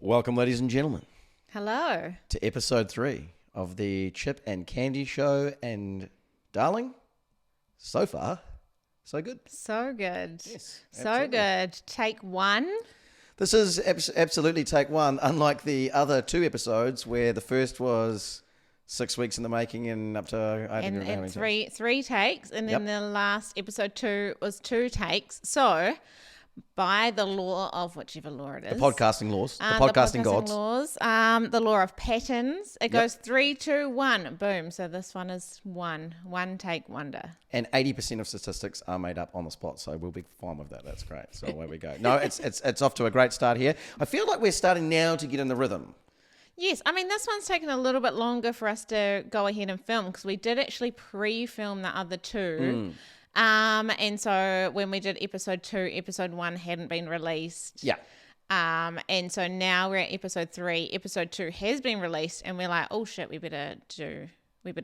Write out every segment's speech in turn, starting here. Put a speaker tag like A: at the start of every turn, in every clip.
A: Welcome, ladies and gentlemen,
B: Hello.
A: to episode 3 of the Chip and Candy Show. And, darling, so far, so good.
B: So good.
A: Yes,
B: So
A: absolutely.
B: good. Take one.
A: This is absolutely take one, unlike the other 2 episodes where the first was 6 weeks in the making and up to...
B: And three takes. And then the last episode 2 was 2 takes. So, by the law of whichever law it is.
A: The podcasting laws. The podcasting gods.
B: Laws. The law of patterns. It goes 3, 2, 1. Boom. So this one is one take wonder.
A: And 80% of statistics are made up on the spot, so we'll be fine with that. That's great. So away we go. No, it's off to a great start here. I feel like we're starting now to get in the rhythm.
B: Yes, I mean, this one's taken a little bit longer for us to go ahead and film because we did actually pre-film the other 2. And so when we did episode 2, episode 1 hadn't been released.
A: Yeah.
B: And so now we're at episode 3. Episode 2 has been released, and we're like, oh shit, we better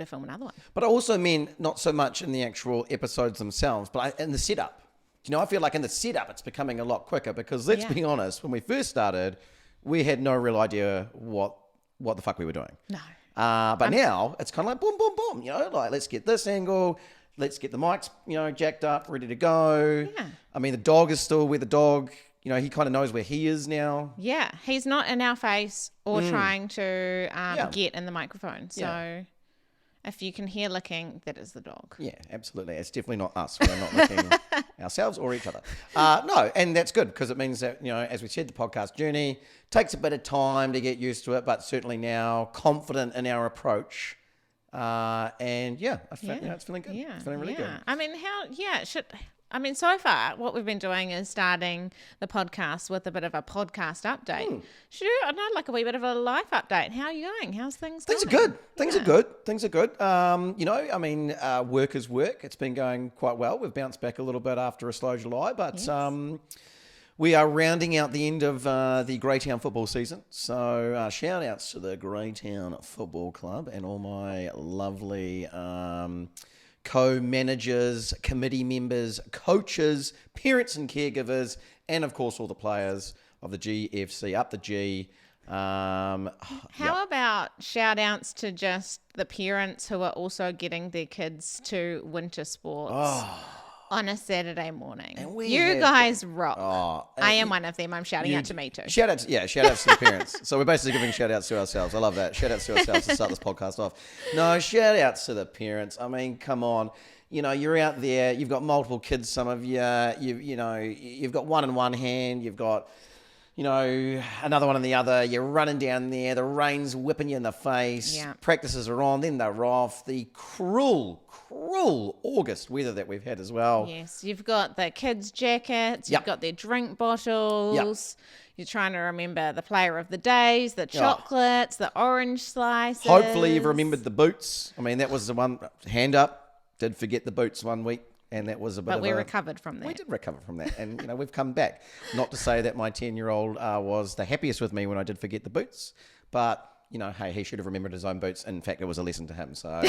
B: film another one.
A: But I also mean not so much in the actual episodes themselves, but in the setup. You know, I feel like in the setup it's becoming a lot quicker because let's be honest, when we first started, we had no real idea what the fuck we were doing.
B: No.
A: But now it's kind of like boom, boom, boom. You know, like let's get this angle. Let's get the mics, jacked up, ready to go.
B: Yeah.
A: I mean, the dog is still where the dog, he kind of knows where he is now.
B: Yeah. He's not in our face or trying to get in the microphone. So if you can hear licking, that is the dog.
A: Yeah, absolutely. It's definitely not us. We're not looking ourselves or each other. No, and that's good because it means that, as we said, the podcast journey takes a bit of time to get used to it, but certainly now confident in our approach. It's feeling good.
B: Yeah.
A: It's feeling really good.
B: I mean, so far what we've been doing is starting the podcast with a bit of a podcast update. I'd like a wee bit of a life update. How are you going? How's things going?
A: Things are good. Things are good. Work is work. It's been going quite well. We've bounced back a little bit after a slow July, but we are rounding out the end of the Greytown football season. So shout outs to the Greytown Football Club and all my lovely co-managers, committee members, coaches, parents and caregivers, and of course all the players of the GFC, up the G.
B: How about shout outs to just the parents who are also getting their kids to winter sports on a Saturday morning? You guys rock. I am one of them. I'm shouting out to me too.
A: Shout outs to the parents. So we're basically giving shout outs to ourselves. I love that. Shout outs to ourselves to start this podcast off. No, shout outs to the parents. I mean, come on. You're out there. You've got multiple kids. Some of you, you've got one in one hand. You've got, another one in the other. You're running down there. The rain's whipping you in the face.
B: Yeah.
A: Practices are on. Then they're off. The cruel August weather that we've had as well.
B: Yes, you've got the kids' jackets, you've got their drink bottles, you're trying to remember the player of the days, the chocolates, the orange slices.
A: Hopefully you've remembered the boots. I mean, that was the one, hand up, did forget the boots one week, and that was a bit
B: But we recovered from that.
A: We did recover from that, and we've come back. Not to say that my 10-year-old was the happiest with me when I did forget the boots, but... hey, he should have remembered his own boots. In fact, it was a lesson to him. So,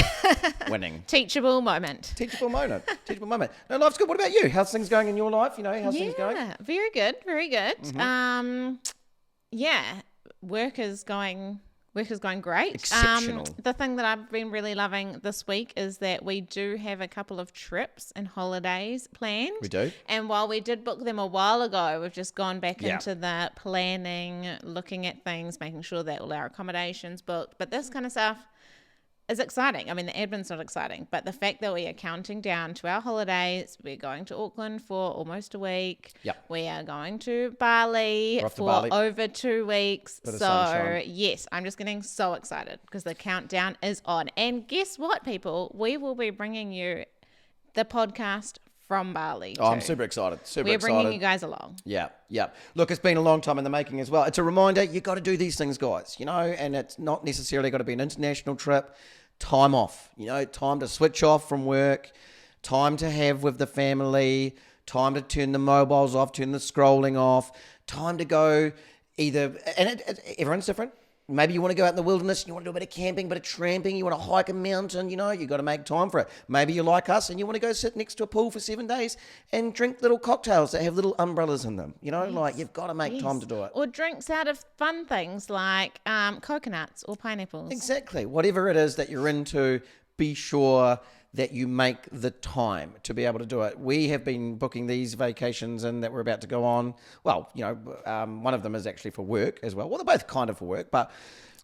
A: winning.
B: Teachable moment.
A: Teachable moment. No, life's good. What about you? How's things going in your life? How's things going?
B: Yeah, very good.
A: Mm-hmm.
B: Work is going great.
A: Exceptional.
B: The thing that I've been really loving this week is that we do have a couple of trips and holidays planned.
A: We do.
B: And while we did book them a while ago, we've just gone back into the planning, looking at things, making sure that all our accommodations booked. But this kind of stuff is exciting. I mean, the admin's not exciting, but the fact that we are counting down to our holidays, we're going to Auckland for almost a week.
A: Yep.
B: We are going to Bali for over 2 weeks.
A: Bit of
B: so
A: sunshine.
B: yes, I'm just getting so excited because the countdown is on. And guess what, people? We will be bringing you the podcast from Bali.
A: I'm super excited.
B: We're bringing you guys along.
A: Yeah. Look, it's been a long time in the making as well. It's a reminder, you got to do these things, guys, and it's not necessarily got to be an international trip. Time off, time to switch off from work, time to have with the family, time to turn the mobiles off, turn the scrolling off, time to go either, and everyone's different. maybe you want to go out in the wilderness and you want to do a bit of camping, a bit of tramping, you want to hike a mountain, you got to make time for it. Maybe you're like us and you want to go sit next to a pool for 7 days and drink little cocktails that have little umbrellas in them. Like you've got to make time to do it.
B: Or drinks out of fun things like coconuts or pineapples.
A: Exactly. Whatever it is that you're into, be sure that you make the time to be able to do it. We have been booking these vacations and that we're about to go on. Well, one of them is actually for work as well. Well, they're both kind of for work, but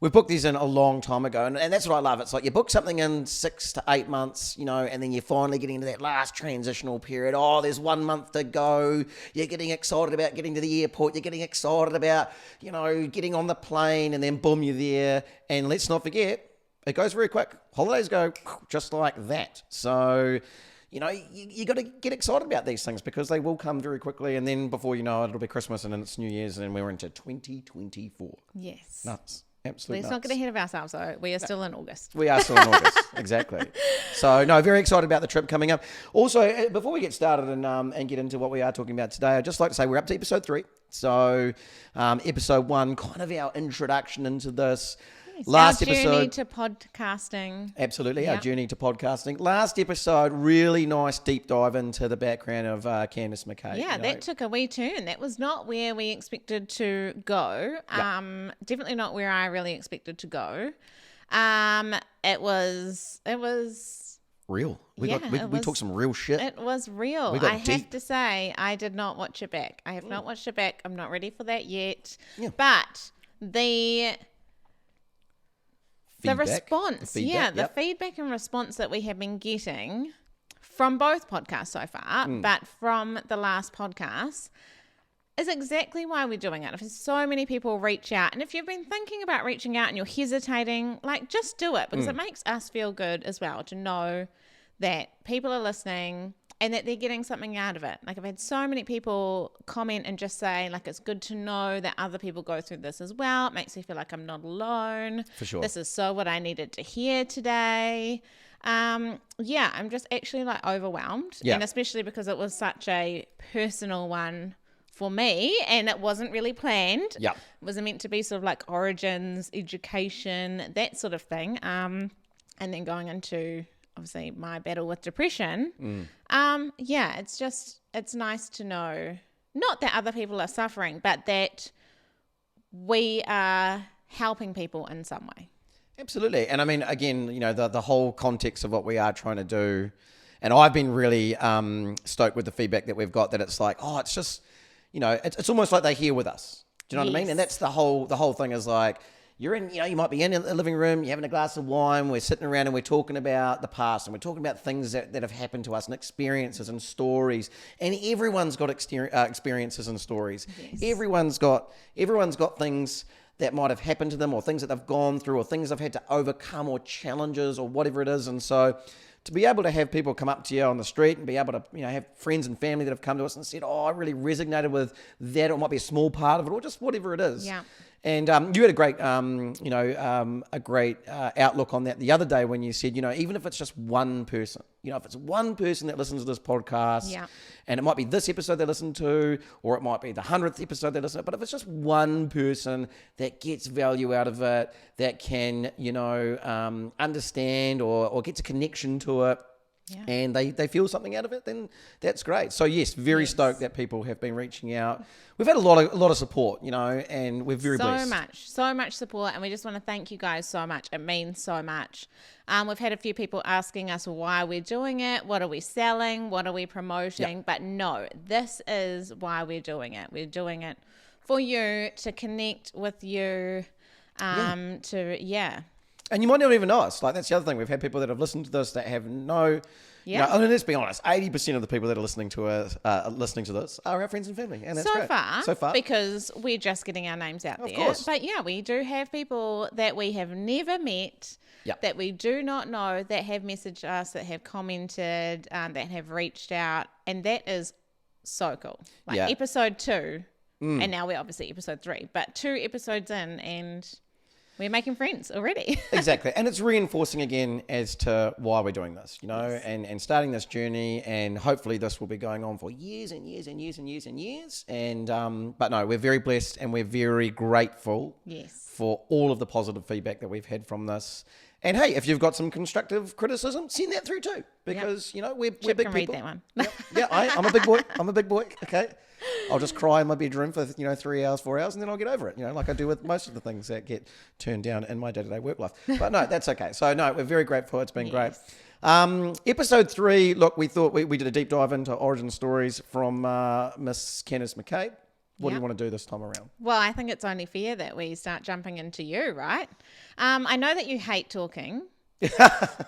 A: we've booked these in a long time ago. And that's what I love. It's like you book something in 6 to 8 months, and then you're finally getting into that last transitional period. Oh, there's 1 month to go. You're getting excited about getting to the airport. You're getting excited about, getting on the plane, and then boom, you're there. And let's not forget, it goes very quick. Holidays go just like that. So, you got to get excited about these things because they will come very quickly. And then before you know it, it'll be Christmas and then it's New Year's and we're into 2024.
B: Yes.
A: Nuts. Absolutely
B: Let's not get ahead of ourselves, though. We are still in August.
A: We are still in August. Exactly. So, no, very excited about the trip coming up. Also, before we get started and get into what we are talking about today, I'd just like to say we're up to episode 3. So, episode 1, kind of our introduction into this. Last
B: our journey
A: episode
B: to podcasting.
A: Absolutely, our journey to podcasting. Last episode, really nice deep dive into the background of Candice McKay.
B: Yeah, that took a wee turn. That was not where we expected to go. Definitely not where I really expected to go. It was
A: real. We talked some real shit.
B: It was real. I have to say, I did not watch it back. I have not watched it back. I'm not ready for that yet. Yeah. But the response, the feedback and response that we have been getting from both podcasts so far, but from the last podcast, is exactly why we're doing it. If so many people reach out, and if you've been thinking about reaching out and you're hesitating, just do it because it makes us feel good as well to know that people are listening and that they're getting something out of it. I've had so many people comment and just say, it's good to know that other people go through this as well. It makes me feel like I'm not alone.
A: For sure.
B: This is so what I needed to hear today. I'm just actually overwhelmed. Yeah. And especially because it was such a personal one for me and it wasn't really planned. Yeah. It was meant to be sort of origins, education, that sort of thing. And then going into obviously my battle with depression. It's nice to know not that other people are suffering, but that we are helping people in some way.
A: Absolutely. And I mean, again, the whole context of what we are trying to do, and I've been really stoked with the feedback that we've got, that it's it's just, it's almost like they're here with us. Do you know what I mean? And that's the whole thing is you're in, you might be in the living room, you're having a glass of wine, we're sitting around and we're talking about the past and we're talking about things that have happened to us and experiences and stories. And everyone's got experiences and stories. Yes. Everyone's got things that might have happened to them or things that they've gone through or things they've had to overcome or challenges or whatever it is. And so to be able to have people come up to you on the street and be able to, have friends and family that have come to us and said, I really resonated with that, or it might be a small part of it, or just whatever it is. Yeah. And you had a great, outlook on that the other day when you said, even if it's just one person, if it's one person that listens to this podcast, and it might be this episode they listen to, or it might be the 100th episode they listen to, but if it's just one person that gets value out of it, that can, understand or gets a connection to it, and they feel something out of it, then that's great. So yes, very stoked that people have been reaching out. We've had a lot of support, and we're very blessed.
B: So much support, and we just want to thank you guys so much. It means so much. We've had a few people asking us why we're doing it, what are we selling, what are we promoting, but no, this is why we're doing it. We're doing it for you, to connect with you, And
A: you might not even know us. That's the other thing. We've had people that have listened to this that have no... Yeah. I mean, let's be honest. 80% of the people that are listening to us, listening to this, are our friends and family, and that's great. So far,
B: because we're just getting our names out there. Of course. But we do have people that we have never met, that we do not know, that have messaged us, that have commented, that have reached out, and that is so cool. Episode 2, and now we're obviously episode 3, but 2 episodes in, and We're making friends already.
A: Exactly. And it's reinforcing again as to why we're doing this, and starting this journey, and hopefully this will be going on for years and years and years and years and years. And, but no, we're very blessed and we're very grateful for all of the positive feedback that we've had from this. And hey, if you've got some constructive criticism, send that through too, because we're big people.
B: Read that one.
A: I'm a big boy. I'm a big boy. Okay. I'll just cry in my bedroom for 3 hours, 4 hours, and then I'll get over it. Like I do with most of the things that get turned down in my day-to-day work life. But no, that's okay. So no, we're very grateful. It's been great. Episode 3. Look, we thought we did a deep dive into origin stories from Miss Candice McCabe. What do you want to do this time around?
B: Well, I think it's only fair that we start jumping into you, right? I know that you hate talking.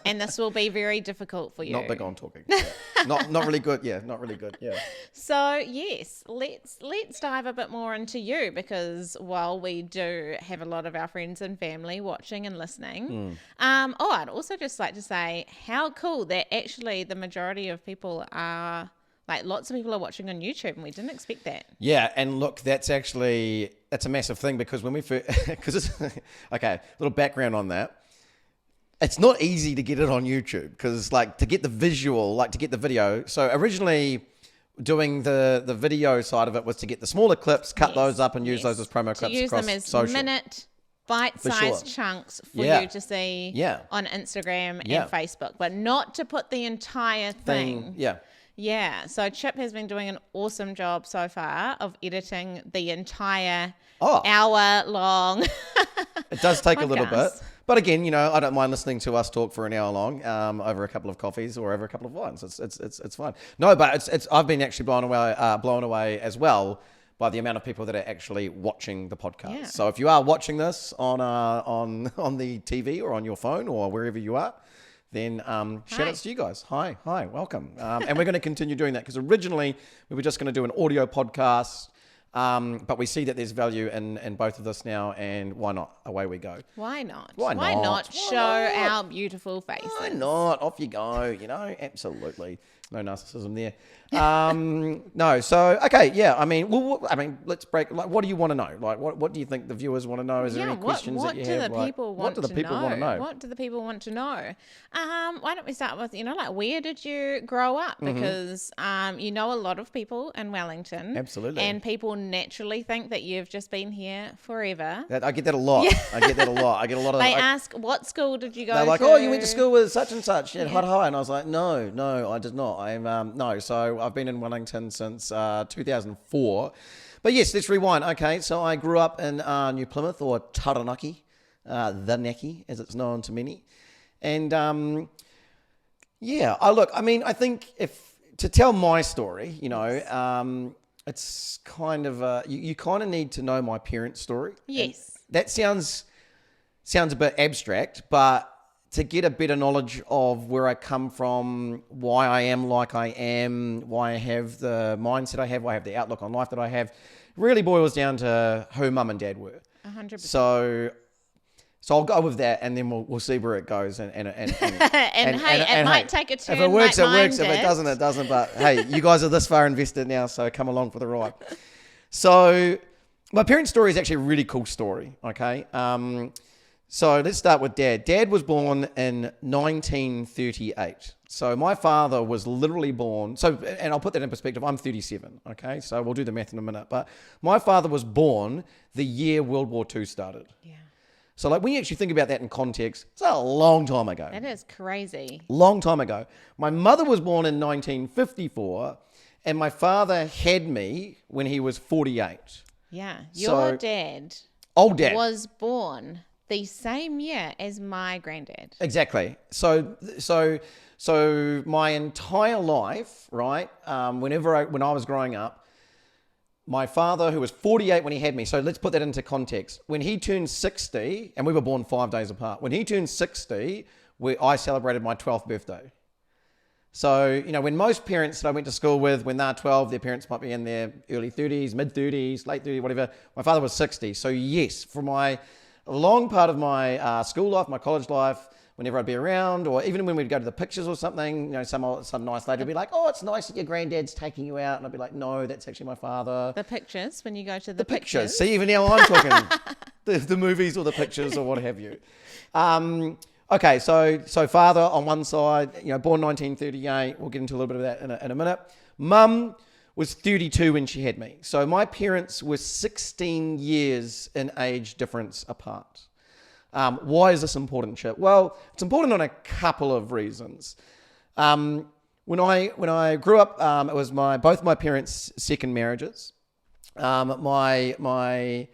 B: And this will be very difficult for you.
A: Not big on talking. Yeah. Not really good. Yeah, not really good. Yeah.
B: So yes, let's dive a bit more into you, because while we do have a lot of our friends and family watching and listening, I'd also just like to say how cool that actually the majority of people are. Like lots of people are watching on YouTube, and we didn't expect that.
A: Yeah, and look, that's a massive thing, because when we first, okay, little background on that. It's not easy to get it on YouTube, because to get the visual, to get the video. So originally doing the video side of it was to get the smaller clips, cut those up and use those as promo clips
B: use
A: across
B: them as
A: social.
B: Minute bite-sized chunks for you to see on Instagram and Facebook, but not to put the entire thing. Yeah, so Chip has been doing an awesome job so far of editing the entire hour-long
A: It does take
B: podcast.
A: A little bit. But again, I don't mind listening to us talk for an hour long over a couple of coffees or over a couple of wines. It's fine. No, but I've been actually blown away as well by the amount of people that are actually watching the podcast. Yeah. So if you are watching this on the TV or on your phone or wherever you are, then shout outs to you guys. Hi, welcome. And we're going to continue doing that, because originally we were just going to do an audio podcast, but we see that there's value in both of this now, and why not? Away we go.
B: Why not show our beautiful faces?
A: Why not? Off you go, absolutely. No narcissism there. No, so okay, yeah. I mean, let's break. What do you want to know? What do you think the viewers want to know? Is there any questions that you have?
B: What do the people want to know? What do the people want to know? Why don't we start with where did you grow up? Because a lot of people in Wellington,
A: absolutely,
B: and people naturally think that you've just been here forever.
A: I get that a lot. I get a lot of.
B: They ask, what school did you go to?
A: They're like, oh, you went to school with such and such at High, and I was like, no, I did not. No. So I've been in Wellington since 2004. But yes, let's rewind. Okay, so I grew up in New Plymouth, or Taranaki, the Naki, as it's known to many. And I think if to tell my story, it's kind of you kind of need to know my parents' story.
B: Yes.
A: And that sounds a bit abstract, but to get a better knowledge of where I come from, why I am like I am, why I have the mindset I have, why I have the outlook on life that I have, really boils down to who mum and dad were.
B: 100%.
A: So I'll go with that, and then we'll see where it goes. And
B: it might take a turn.
A: If it works,
B: like
A: it works. If it doesn't, it doesn't. But hey, you guys are this far invested now, so come along for the ride. So my parents' story is actually a really cool story. Okay. So let's start with Dad. Dad was born in 1938. So my father was literally born. And I'll put that in perspective. I'm 37. Okay. So we'll do the math in a minute. But my father was born the year World War II started.
B: Yeah.
A: So when you actually think about that in context, it's a long time ago.
B: That is crazy.
A: Long time ago. My mother was born in 1954, and my father had me when he was 48.
B: Yeah. Your dad.
A: Old dad.
B: Was born the same year as my granddad.
A: Exactly. So my entire life, right? When I was growing up, my father, who was 48 when he had me, so let's put that into context. When he turned 60, and we were born 5 days apart. When he turned 60, I celebrated my 12th birthday. So, when most parents that I went to school with, when they're 12, their parents might be in their early 30s, mid 30s, late 30s, whatever. My father was 60. So yes, for a long part of my school life, my college life, whenever I'd be around, or even when we'd go to the pictures or something, some nice lady would be like, oh, it's nice that your granddad's taking you out. And I'd be like, no, that's actually my father.
B: The pictures, when you go to the pictures.
A: See, even now I'm talking. the movies or the pictures or what have you. Okay, so father on one side, born 1938. We'll get into a little bit of that in a minute. Mum was 32 when she had me. So my parents were 16 years in age difference apart. Why is this important, Chip? Well, it's important on a couple of reasons. When I grew up, it was both my parents' second marriages. My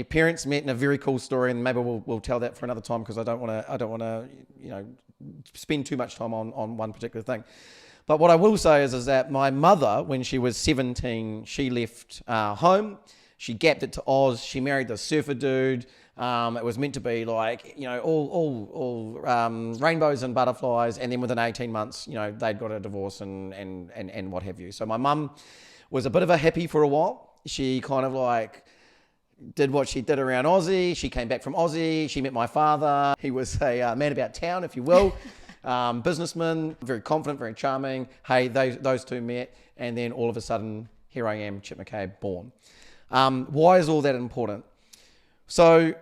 A: parents met in a very cool story, and maybe we'll tell that for another time because I don't want to spend too much time on one particular thing. But what I will say is that my mother, when she was 17, she left home. She gapped it to Oz. She married the surfer dude. It was meant to be like, all rainbows and butterflies. And then within 18 months, they'd got a divorce and what have you. So my mum was a bit of a hippie for a while. She kind of like did what she did around Aussie. She came back from Aussie. She met my father. He was a man about town, if you will. Businessman, very confident, very charming. Hey, those two met. And then all of a sudden, here I am, Chip McCabe, born. Why is all that important? So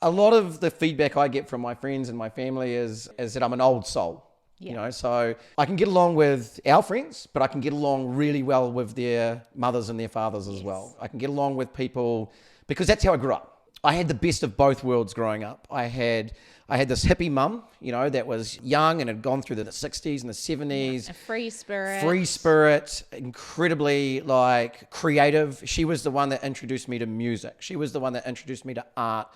A: a lot of the feedback I get from my friends and my family is that I'm an old soul.
B: Yeah.
A: So I can get along with our friends, but I can get along really well with their mothers and their fathers as well. I can get along with people because that's how I grew up. I had the best of both worlds growing up. I had this hippie mum, that was young and had gone through the 60s and the 70s.
B: A free spirit.
A: Free spirit, incredibly creative. She was the one that introduced me to music. She was the one that introduced me to art.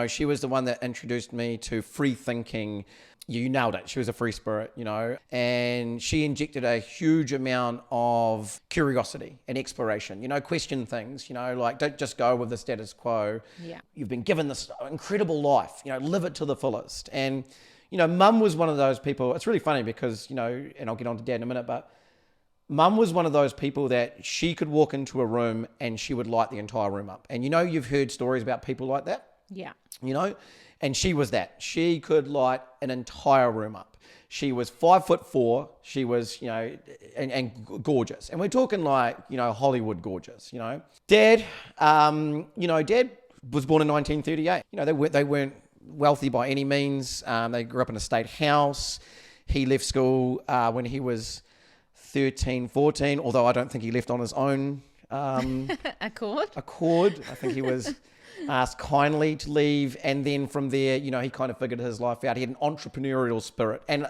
A: She was the one that introduced me to free thinking. You nailed it. She was a free spirit, and she injected a huge amount of curiosity and exploration, question things, don't just go with the status quo.
B: Yeah.
A: You've been given this incredible life, live it to the fullest. And, mum was one of those people. It's really funny because, and I'll get on to dad in a minute, but mum was one of those people that she could walk into a room and she would light the entire room up. And, you've heard stories about people like that.
B: Yeah.
A: And she was that. She could light an entire room up. She was 5'4". She was, and gorgeous. And we're talking Hollywood gorgeous, Dad, Dad was born in 1938. They weren't wealthy by any means. They grew up in a state house. He left school when he was 13, 14, although I don't think he left on his own
B: accord.
A: I think he was asked kindly to leave, and then from there, he kind of figured his life out. He had an entrepreneurial spirit, and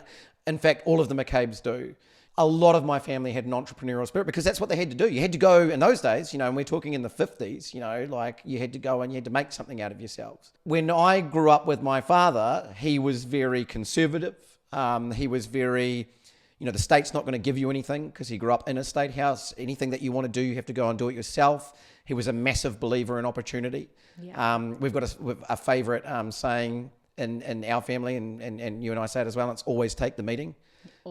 A: in fact, all of the McCabes do. A lot of my family had an entrepreneurial spirit because that's what they had to do. You had to go in those days, and we're talking in the 50s, you had to go and you had to make something out of yourselves. When I grew up with my father, he was very conservative. He was very, the state's not going to give you anything because he grew up in a state house. Anything that you want to do, you have to go and do it yourself. He was a massive believer in opportunity. Yeah. We've got a favourite saying in our family, and you and I say it as well. It's always take the meeting.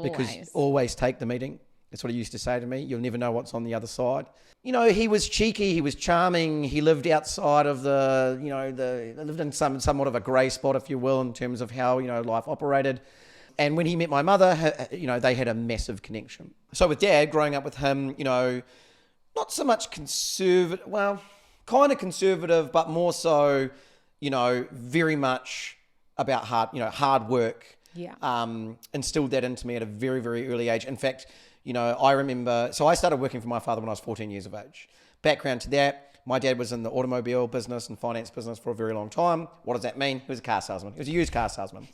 A: Because always take the meeting. That's what he used to say to me. You'll never know what's on the other side. He was cheeky. He was charming. He lived outside of lived in somewhat of a grey spot, if you will, in terms of how, life operated. And when he met my mother, they had a massive connection. So with Dad, growing up with him, not so much conservative, well, kind of conservative, but more so, very much about hard work.
B: Yeah.
A: Instilled that into me at a very, very early age. In fact, I remember, so I started working for my father when I was 14 years of age. Background to that, my dad was in the automobile business and finance business for a very long time. What does that mean? He was a car salesman. He was a used car salesman.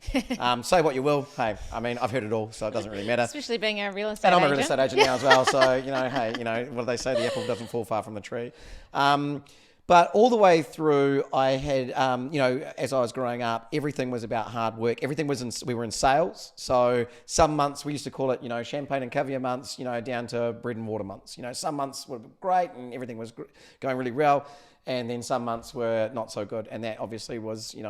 A: Say what you will. Hey, I've heard it all, so it doesn't really matter.
B: Especially being a real estate agent.
A: And I'm a real estate agent now as well, so, hey, what do they say? The apple doesn't fall far from the tree. But all the way through, I had, as I was growing up, everything was about hard work. We were in sales. So some months we used to call it, champagne and caviar months, down to bread and water months. Some months were great and everything was going really well. And then some months were not so good. And that obviously was, you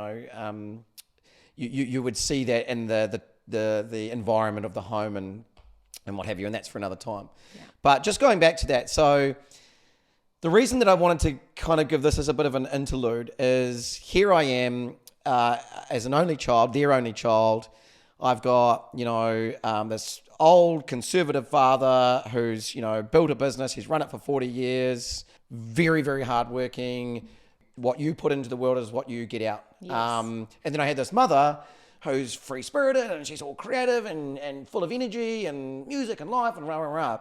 A: would see that in the environment of the home and what have you. And that's for another time. Yeah. But just going back to that, so the reason that I wanted to kind of give this as a bit of an interlude is here I am as an only child, their only child. I've got, this old conservative father who's, built a business. He's run it for 40 years, very, very hardworking, what you put into the world is what you get out.
B: Yes.
A: And then I had this mother who's free-spirited and she's all creative and full of energy and music and life and rah, rah, rah.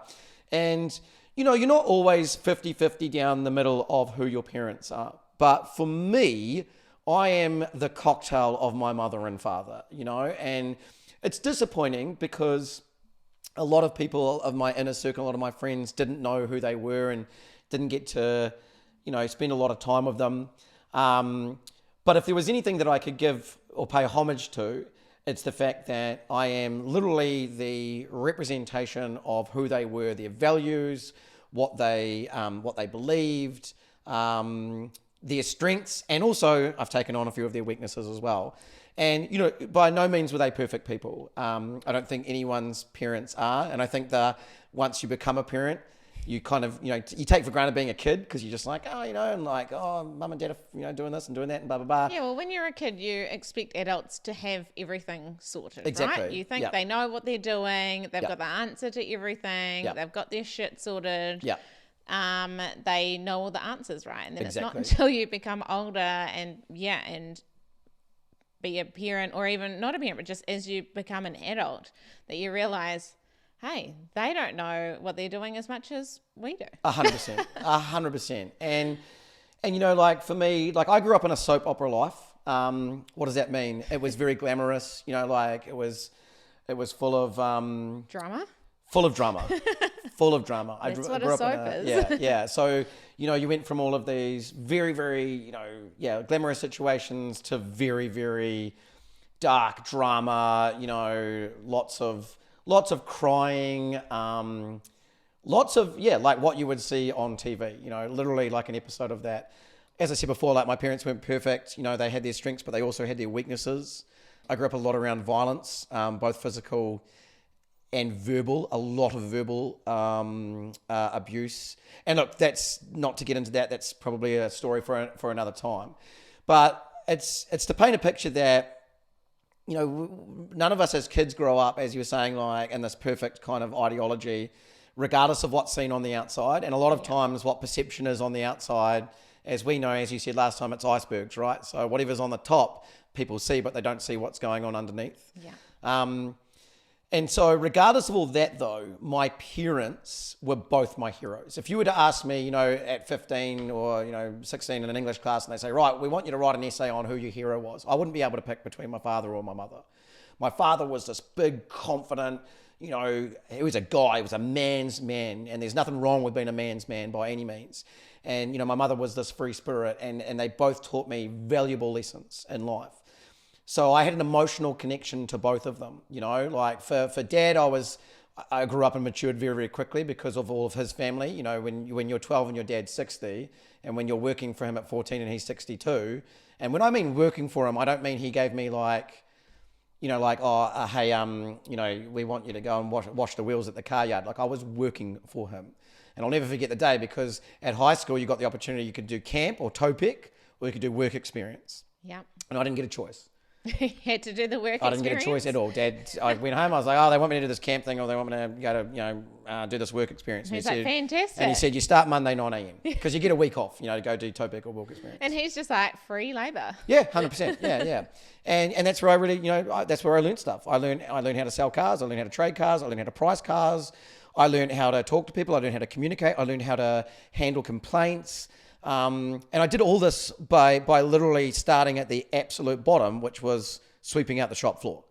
A: And, you know, you're not always 50-50 down the middle of who your parents are. But for me, I am the cocktail of my mother and father, you know, and it's disappointing because a lot of people of my inner circle, a lot of my friends didn't know who they were and didn't get to, you know, spend a lot of time with them. But if there was anything that I could give or pay homage to, it's the fact that I am literally the representation of who they were, their values, what they believed, their strengths, and also I've taken on a few of their weaknesses as well. And, you know, by no means were they perfect people. I don't think anyone's parents are. And I think that once you become a parent, you kind of, you know, you take for granted being a kid because you're just like, oh, you know, and like, oh, mum and dad are, you know, doing this and doing that and blah, blah, blah.
B: Yeah, well, when you're a kid, you expect adults to have everything sorted,
A: Exactly.
B: right? You think they know what they're doing, they've got the answer to everything, they've got their shit sorted.
A: Yeah.
B: They know all the answers, right? And then it's not
A: Exactly.
B: until you become older and be a parent, or even not a parent, but just as you become an adult, that you realize, hey, they don't know what they're doing as much as we do.
A: 100%. 100%. And you know, like for me, like I grew up in a soap opera life. What does that mean? It was very glamorous, you know, like it was full of
B: Drama?
A: full of drama. Full of drama.
B: That's what a soap is.
A: Yeah. So, you know, you went from all of these very, very, you know, glamorous situations to very, very dark drama, you know, lots of crying, lots of, like what you would see on TV, you know, literally like an episode of that. As I said before, like my parents weren't perfect, you know, they had their strengths, but they also had their weaknesses. I grew up a lot around violence, both physical and verbal, a lot of verbal abuse. And look, that's not to get into that. That's probably a story for another time. But it's to paint a picture that, you know, none of us as kids grow up, as you were saying, like in this perfect kind of ideology, regardless of what's seen on the outside. And a lot of times what perception is on the outside, as we know, as you said last time, it's icebergs, right? So whatever's on the top, people see, but they don't see what's going on underneath.
B: Yeah.
A: And so regardless of all that, though, my parents were both my heroes. If you were to ask me, you know, at 15 or, you know, 16 in an English class and they say, right, we want you to write an essay on who your hero was, I wouldn't be able to pick between my father or my mother. My father was this big, confident, you know, he was a guy, he was a man's man, and there's nothing wrong with being a man's man by any means. And, you know, my mother was this free spirit, and they both taught me valuable lessons in life. So I had an emotional connection to both of them, you know, like for Dad, I grew up and matured very, very quickly because of all of his family. You know, when you're 12 and your dad's 60, and when you're working for him at 14 and he's 62. And when I mean working for him, I don't mean he gave me like, you know, like, hey, you know, we want you to go and wash the wheels at the car yard. Like I was working for him. And I'll never forget the day because at high school, you got the opportunity, you could do camp or toe pick, or you could do work experience.
B: Yeah.
A: And I didn't get a choice.
B: Had to do the work
A: I didn't get a choice at all. Dad, I went home, I was like, oh, they want me to do this camp thing or they want me to go to, you know, do this work experience.
B: He's like, fantastic.
A: And he said, you start Monday 9 a.m. because you get a week off, you know, to go do toe pick or work experience.
B: And he's just like, free labour.
A: Yeah, 100%. Yeah. And that's where I really, you know, that's where I learned stuff. I learned how to sell cars. I learned how to trade cars. I learned how to price cars. I learned how to talk to people. I learned how to communicate. I learned how to handle complaints. And I did all this by literally starting at the absolute bottom, which was sweeping out the shop floor,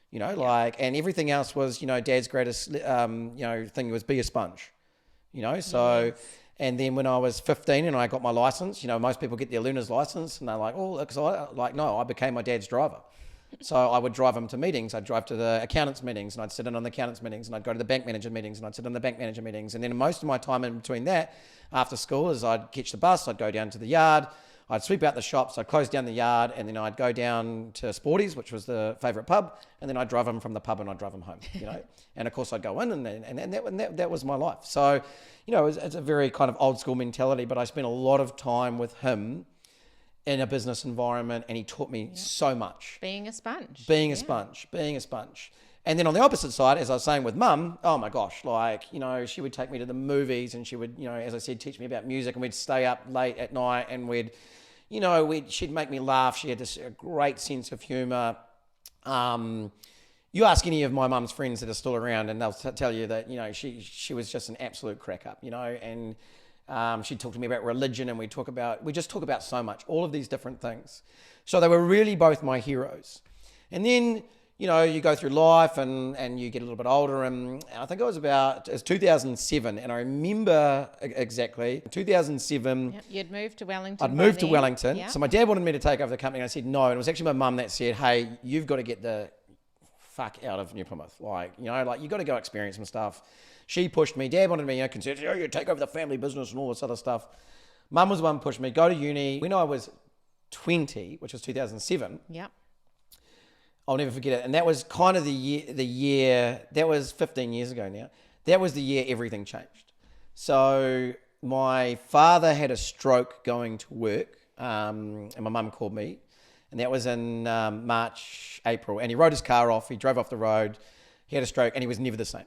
A: you know, like, and everything else was, you know, Dad's greatest, you know, thing was be a sponge, you know, so, yes. And then when I was 15 and I got my license, you know, most people get their learner's license and they're like, oh, because no, I became my dad's driver. So I would drive him to meetings. I'd drive to the accountants meetings and I'd sit in on the accountants meetings, and I'd go to the bank manager meetings and I'd sit in the bank manager meetings. And then most of my time in between that, after school, is I'd catch the bus, I'd go down to the yard, I'd sweep out the shops, I'd close down the yard, and then I'd go down to Sporty's, which was the favourite pub, and then I'd drive him from the pub and I'd drive him home, you know. And of course I'd go in and that was my life. So, you know, it's a very kind of old school mentality, but I spent a lot of time with him in a business environment, and he taught me so much. Being a sponge. And then on the opposite side, as I was saying with Mum, oh my gosh, like, you know, she would take me to the movies and she would, you know, as I said, teach me about music, and we'd stay up late at night and we'd, she'd make me laugh. She had this great sense of humour. You ask any of my mum's friends that are still around, and they'll tell you that she was just an absolute crack up, and she'd talk to me about religion, and we just talk about so much, all of these different things. So they were really both my heroes. And then you go through life and you get a little bit older, and I think it was 2007, and I remember exactly 2007.
B: Yep. You'd moved to Wellington.
A: I'd moved to Wellington,
B: yep.
A: So my dad wanted me to take over the company, and I said no, and it was actually my mum that said, hey, you've got to get the fuck out of New Plymouth, you got to go experience some stuff. She pushed me. Dad wanted me, concerned, you take over the family business and all this other stuff. Mum was the one who pushed me, go to uni. When I was 20, which was 2007.
B: Yep.
A: I'll never forget it. And that was kind of the year, that was 15 years ago now. That was the year everything changed. So my father had a stroke going to work, and my mum called me. And that was in March, April. And he rode his car off. He drove off the road. He had a stroke, and he was never the same.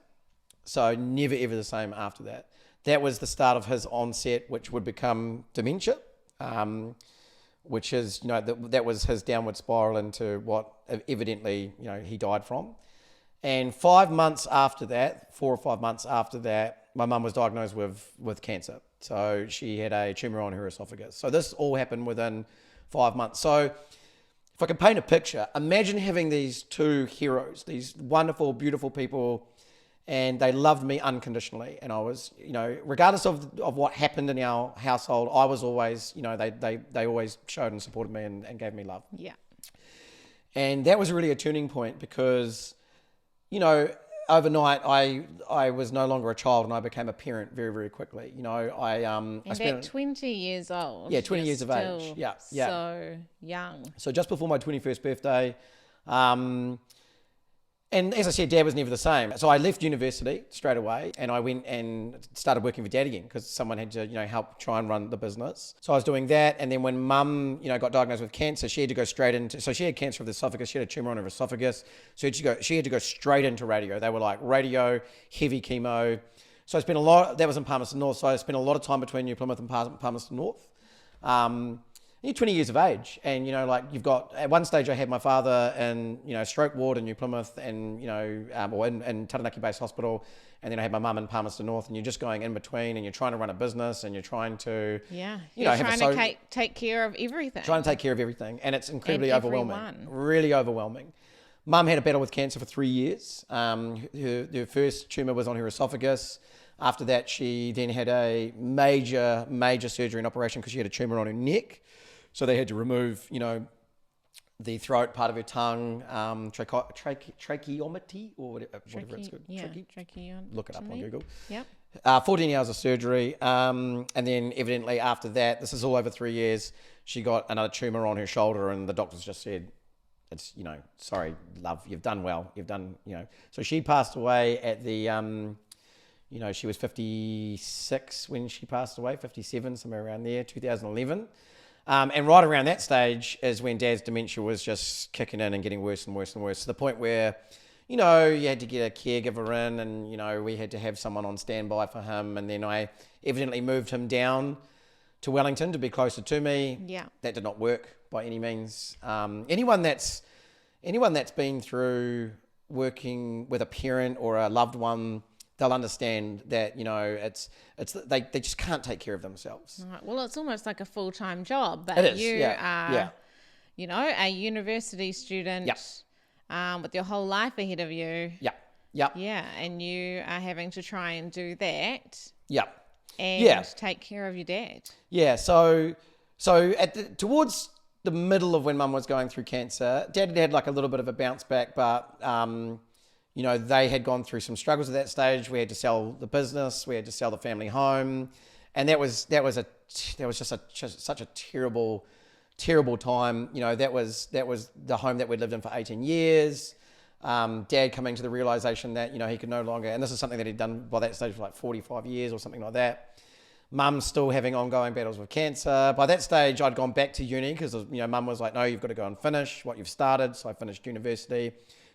A: So never, ever the same after that. That was the start of his onset, which would become dementia. Which is, that was his downward spiral into what evidently, he died from. And 4 or 5 months after that, my mum was diagnosed with cancer. So she had a tumour on her esophagus. So this all happened within 5 months. So if I could paint a picture, imagine having these two heroes, these wonderful, beautiful people, and they loved me unconditionally. And I was, regardless of what happened in our household, I was always, they always showed and supported me and gave me love.
B: Yeah. And
A: that was really a turning point because, overnight I was no longer a child and I became a parent very, very quickly. I spent
B: at 20 years old.
A: Yeah, 20 years of age. Yeah.
B: So young.
A: So just before my 21st birthday, and as I said, Dad was never the same. So I left university straight away and I went and started working for Dad again because someone had to, help try and run the business. So I was doing that. And then when Mum, got diagnosed with cancer, she had to go straight into, so she had cancer of the esophagus. She had a tumour on her esophagus. So she had to go straight into radio. They were like radio, heavy chemo. So I spent that was in Palmerston North. So I spent a lot of time between New Plymouth and Palmerston North. You're 20 years of age and, you've got, at one stage I had my father in, stroke ward in New Plymouth and, or in Taranaki Base Hospital. And then I had my mum in Palmerston North and you're just going in between and you're trying to run a business and you're trying to,
B: you're trying to take care of everything.
A: Trying to take care of everything. And it's incredibly overwhelming. Really overwhelming. Mum had a battle with cancer for 3 years. Her first tumour was on her esophagus. After that, she then had a major surgery and operation because she had a tumour on her neck. So they had to remove, the throat, part of her tongue, tracheotomy or whatever it's called.
B: Yeah, tracheotomy.
A: Look it up on Google.
B: Yep.
A: 14 hours of surgery. And then evidently after that, this is all over 3 years, she got another tumour on her shoulder and the doctors just said, it's, sorry, love, you've done well. You've done, So she passed away at the, she was 56 when she passed away, 57, somewhere around there, 2011. And right around that stage is when Dad's dementia was just kicking in and getting worse and worse and worse to the point where, you had to get a caregiver in and, we had to have someone on standby for him. And then I evidently moved him down to Wellington to be closer to me.
B: Yeah. That
A: did not work by any means. Anyone that's been through working with a parent or a loved one, they'll understand that, they just can't take care of themselves.
B: Right. Well, it's almost like a full-time job, but
A: it is.
B: You are, a university student with your whole life ahead of you.
A: Yeah.
B: Yeah, and you are having to try and do that.
A: Yeah.
B: And take care of your dad.
A: Yeah, so towards the middle of when Mum was going through cancer, Dad had like a little bit of a bounce back, but they had gone through some struggles at that stage. We had to sell the business, we had to sell the family home, and that was just such a terrible time. That was the home that we'd lived in for 18 years. Dad coming to the realization that he could no longer, and this is something that he'd done by that stage for like 45 years or something like that. Mum still having ongoing battles with cancer. By that stage, I'd gone back to uni because Mum was like, no, you've got to go and finish what you've started. So I finished university.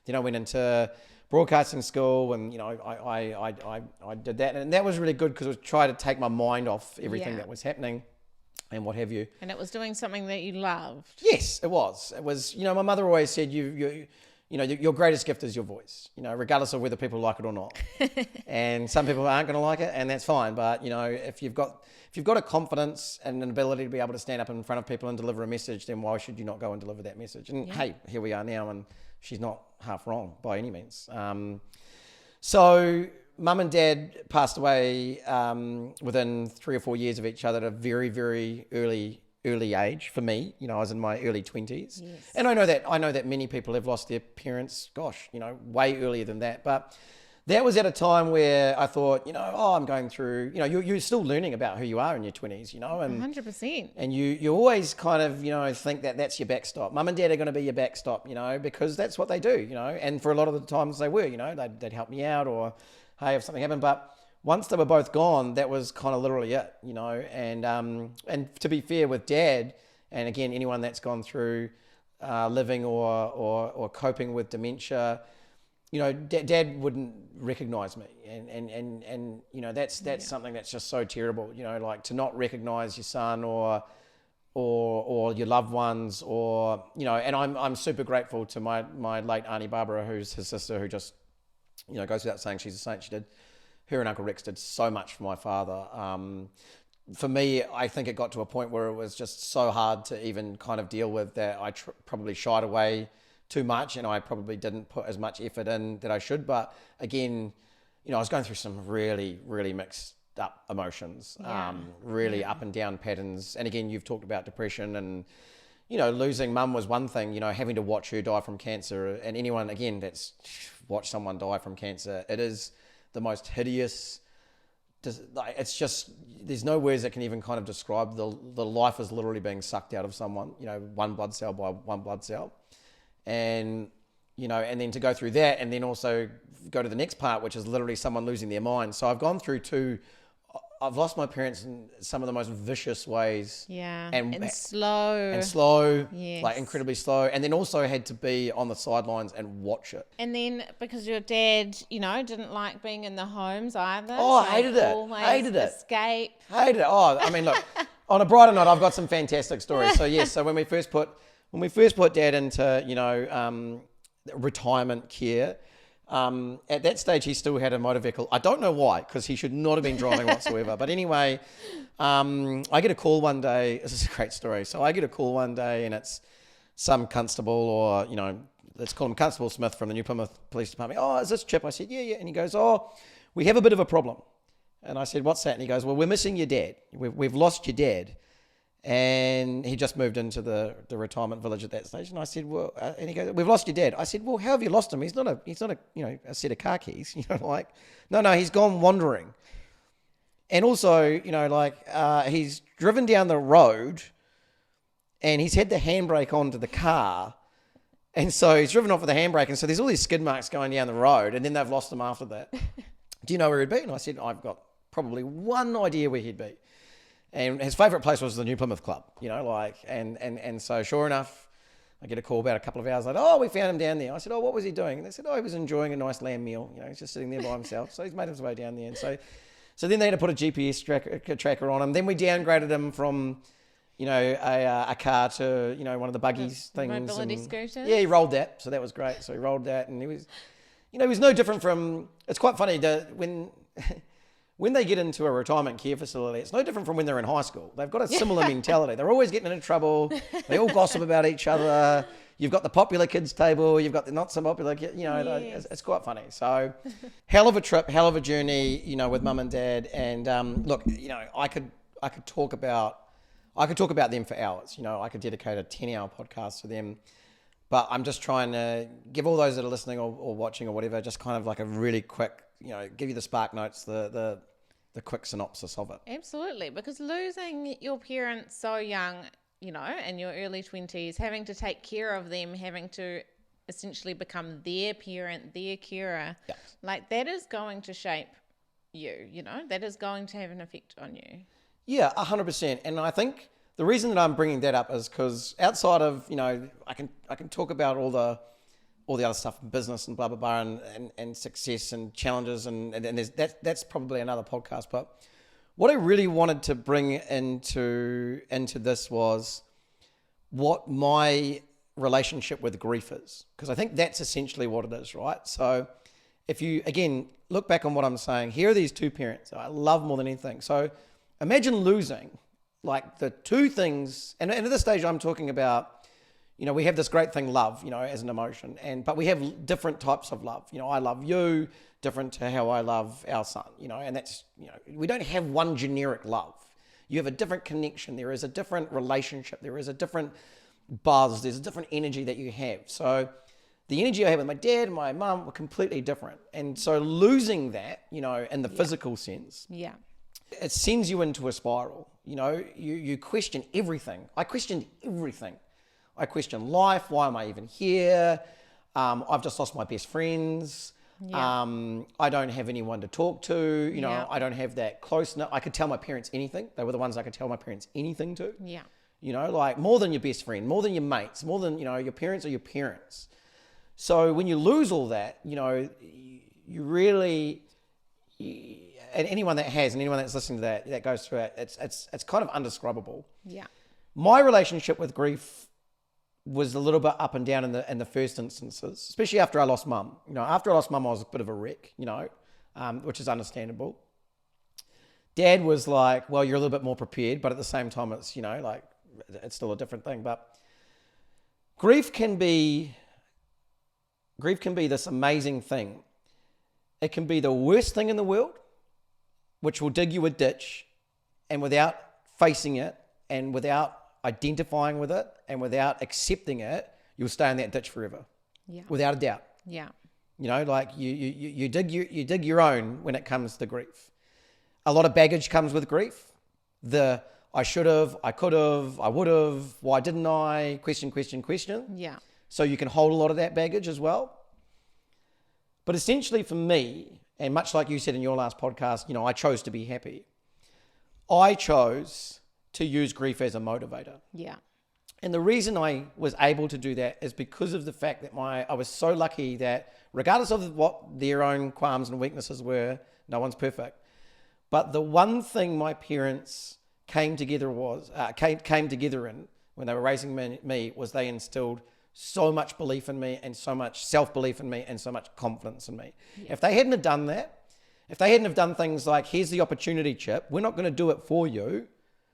A: Then I went into broadcasting school and I did that, and that was really good because it was trying to take my mind off everything that was happening. and what have you.
B: And it was doing something that you loved.
A: Yes, it was. It was, my mother always said, your greatest gift is your voice, regardless of whether people like it or not. And some people aren't going to like it, and that's fine. But, if you've got a confidence and an ability to be able to stand up in front of people and deliver a message, then why should you not go and deliver that message? And hey, here we are now, and she's not half wrong by any means. So Mum and Dad passed away within 3 or 4 years of each other at a very, very early age for me. I was in my early 20s.
B: Yes.
A: And I know that many people have lost their parents, way earlier than that. But that was at a time where I thought, I'm going through, you're still learning about who you are in your 20s, and
B: 100%.
A: And you always kind of, think that that's your backstop. Mum and Dad are going to be your backstop, because that's what they do, and for a lot of the times they were, they'd help me out, or hey, if something happened. But once they were both gone, that was kind of literally it, and to be fair with Dad, and again, anyone that's gone through living or coping with dementia, Dad wouldn't recognize me, and that's something that's just so terrible, like to not recognize your son or your loved ones, or and I'm super grateful to my late Auntie Barbara, who's his sister, who just goes without saying she's a saint. Her and Uncle Rex did so much for my father. For me, I think it got to a point where it was just so hard to even kind of deal with that I probably shied away too much, and I probably didn't put as much effort in that I should. But again, I was going through some really, really mixed up emotions, really up and down patterns. And again, you've talked about depression, and losing Mum was one thing. Having to watch her die from cancer, and anyone again that's watched someone die from cancer, it is the most hideous. It's just, there's no words that can even kind of describe the life is literally being sucked out of someone. One blood cell by one blood cell. And and then to go through that, and then also go to the next part, which is literally someone losing their mind. So I've gone through I've lost my parents in some of the most vicious ways.
B: Yeah.
A: And
B: slow.
A: Yes. Like incredibly slow. And then also had to be on the sidelines and watch it.
B: And then because your dad, didn't like being in the homes either.
A: Oh, I hated it. Hated it.
B: Escape.
A: Hated it. Oh, I mean, look, on a brighter note, I've got some fantastic stories. So yes, so when we first put Dad into, retirement care, at that stage, he still had a motor vehicle. I don't know why, because he should not have been driving whatsoever. But anyway, I get a call one day. This is a great story. So I get a call one day, and it's some constable, or, let's call him Constable Smith from the New Plymouth Police Department. Oh, is this Chip? I said, yeah. And he goes, oh, we have a bit of a problem. And I said, what's that? And he goes, well, we're missing your dad. We've lost your dad. And he just moved into the retirement village at that stage. And I said, well, and he goes, we've lost your dad. I said, well, how have you lost him? He's not a set of car keys, no, he's gone wandering. And also, he's driven down the road, and he's had the handbrake onto the car. And so he's driven off with the handbrake. And so there's all these skid marks going down the road, and then they've lost him after that. Do you know where he'd be? And I said, I've got probably one idea where he'd be. And his favourite place was the New Plymouth Club, and so sure enough, I get a call about a couple of hours later. Oh, we found him down there. I said, oh, what was he doing? And they said, oh, he was enjoying a nice lamb meal. He's just sitting there by himself. So he's made his way down there. And so then they had to put a GPS tracker on him. Then we downgraded him from, a car to, one of the buggies things.
B: Mobility scooters.
A: Yeah, he rolled that. So that was great. So he rolled that, and he was, he was no different from. It's quite funny when they get into a retirement care facility, it's no different from when they're in high school. They've got a similar mentality. They're always getting into trouble. They all gossip about each other. You've got the popular kids table. You've got the not so popular kids.
B: Yes.
A: It's quite funny. So, hell of a trip, hell of a journey, with Mum and Dad. And look, I could talk about them for hours. I could dedicate a 10-hour podcast to them. But I'm just trying to give all those that are listening or watching or whatever, just kind of like a really quick, give you the spark notes, the quick synopsis of it.
B: Absolutely, because losing your parents so young, in your early 20s, having to take care of them, having to essentially become their parent, their carer, that is going to shape you, that is going to have an effect on you. Yeah,
A: 100%. And I think the reason that I'm bringing that up is because outside of, I can talk about all the other stuff in business and blah, blah, blah, and success and challenges. And that's probably another podcast. But what I really wanted to bring into this was what my relationship with grief is, because I think that's essentially what it is, right? So if you, again, look back on what I'm saying, here are these two parents I love more than anything. So imagine losing like the two things, and at this stage I'm talking about, we have this great thing, love, as an emotion, but we have different types of love. I love you, different to how I love our son, and that's, we don't have one generic love. You have a different connection. There is a different relationship. There is a different buzz. There's a different energy that you have. So the energy I have with my dad and my mum were completely different. And so losing that, in the physical sense, it sends you into a spiral. You question everything. I questioned everything. I questioned life. Why am I even here? I've just lost my best friends. I don't have anyone to talk to. I don't have that closeness. I could tell my parents anything. They were the ones I could tell my parents anything to. Like more than your best friend, more than your mates, more than, your parents are your parents. So when you lose all that, you really, and anyone that has, and anyone that's listening to that goes through it, it's kind of undescribable. My relationship with grief was a little bit up and down in the first instances, especially after I lost mum. After I lost mum, I was a bit of a wreck, which is understandable. Dad was like, well, you're a little bit more prepared, but at the same time, it's, like, it's still a different thing. But grief can be this amazing thing. It can be the worst thing in the world, which will dig you a ditch, and without facing it, and without identifying with it, and without accepting it, you'll stay in that ditch forever. Without a doubt. Like you dig your own when it comes to grief. A lot of baggage comes with grief. I should have, I could have, I would have, why didn't I? Question. So you can hold a lot of that baggage as well. But essentially for me, and much like you said in your last podcast, I chose to be happy. I chose to use grief as a motivator. And the reason I was able to do that is because of the fact that I was so lucky that regardless of what their own qualms and weaknesses were, no one's perfect. But the one thing my parents came together in when they were raising me was they instilled so much belief in me and so much self-belief in me and so much confidence in me. If they hadn't have done that, if they hadn't have done things like, here's the opportunity, Chip, we're not going to do it for you.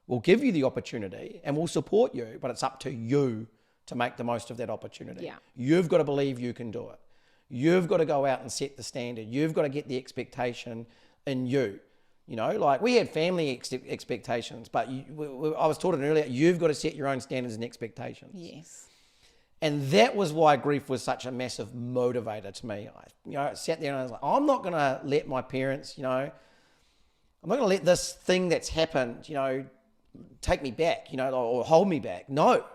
A: We'll give you the opportunity and we'll support you, but it's up to you to make the most of that opportunity. You've got to believe you can do it. You've got to go out and set the standard. You've got to get the expectation in you. Like we had family expectations, but I was taught it earlier, you've got to set your own standards and expectations. And that was why grief was such a massive motivator to me. I sat there and I was like, I'm not going to let my parents, I'm not going to let this thing that's happened, take me back, or hold me back. No.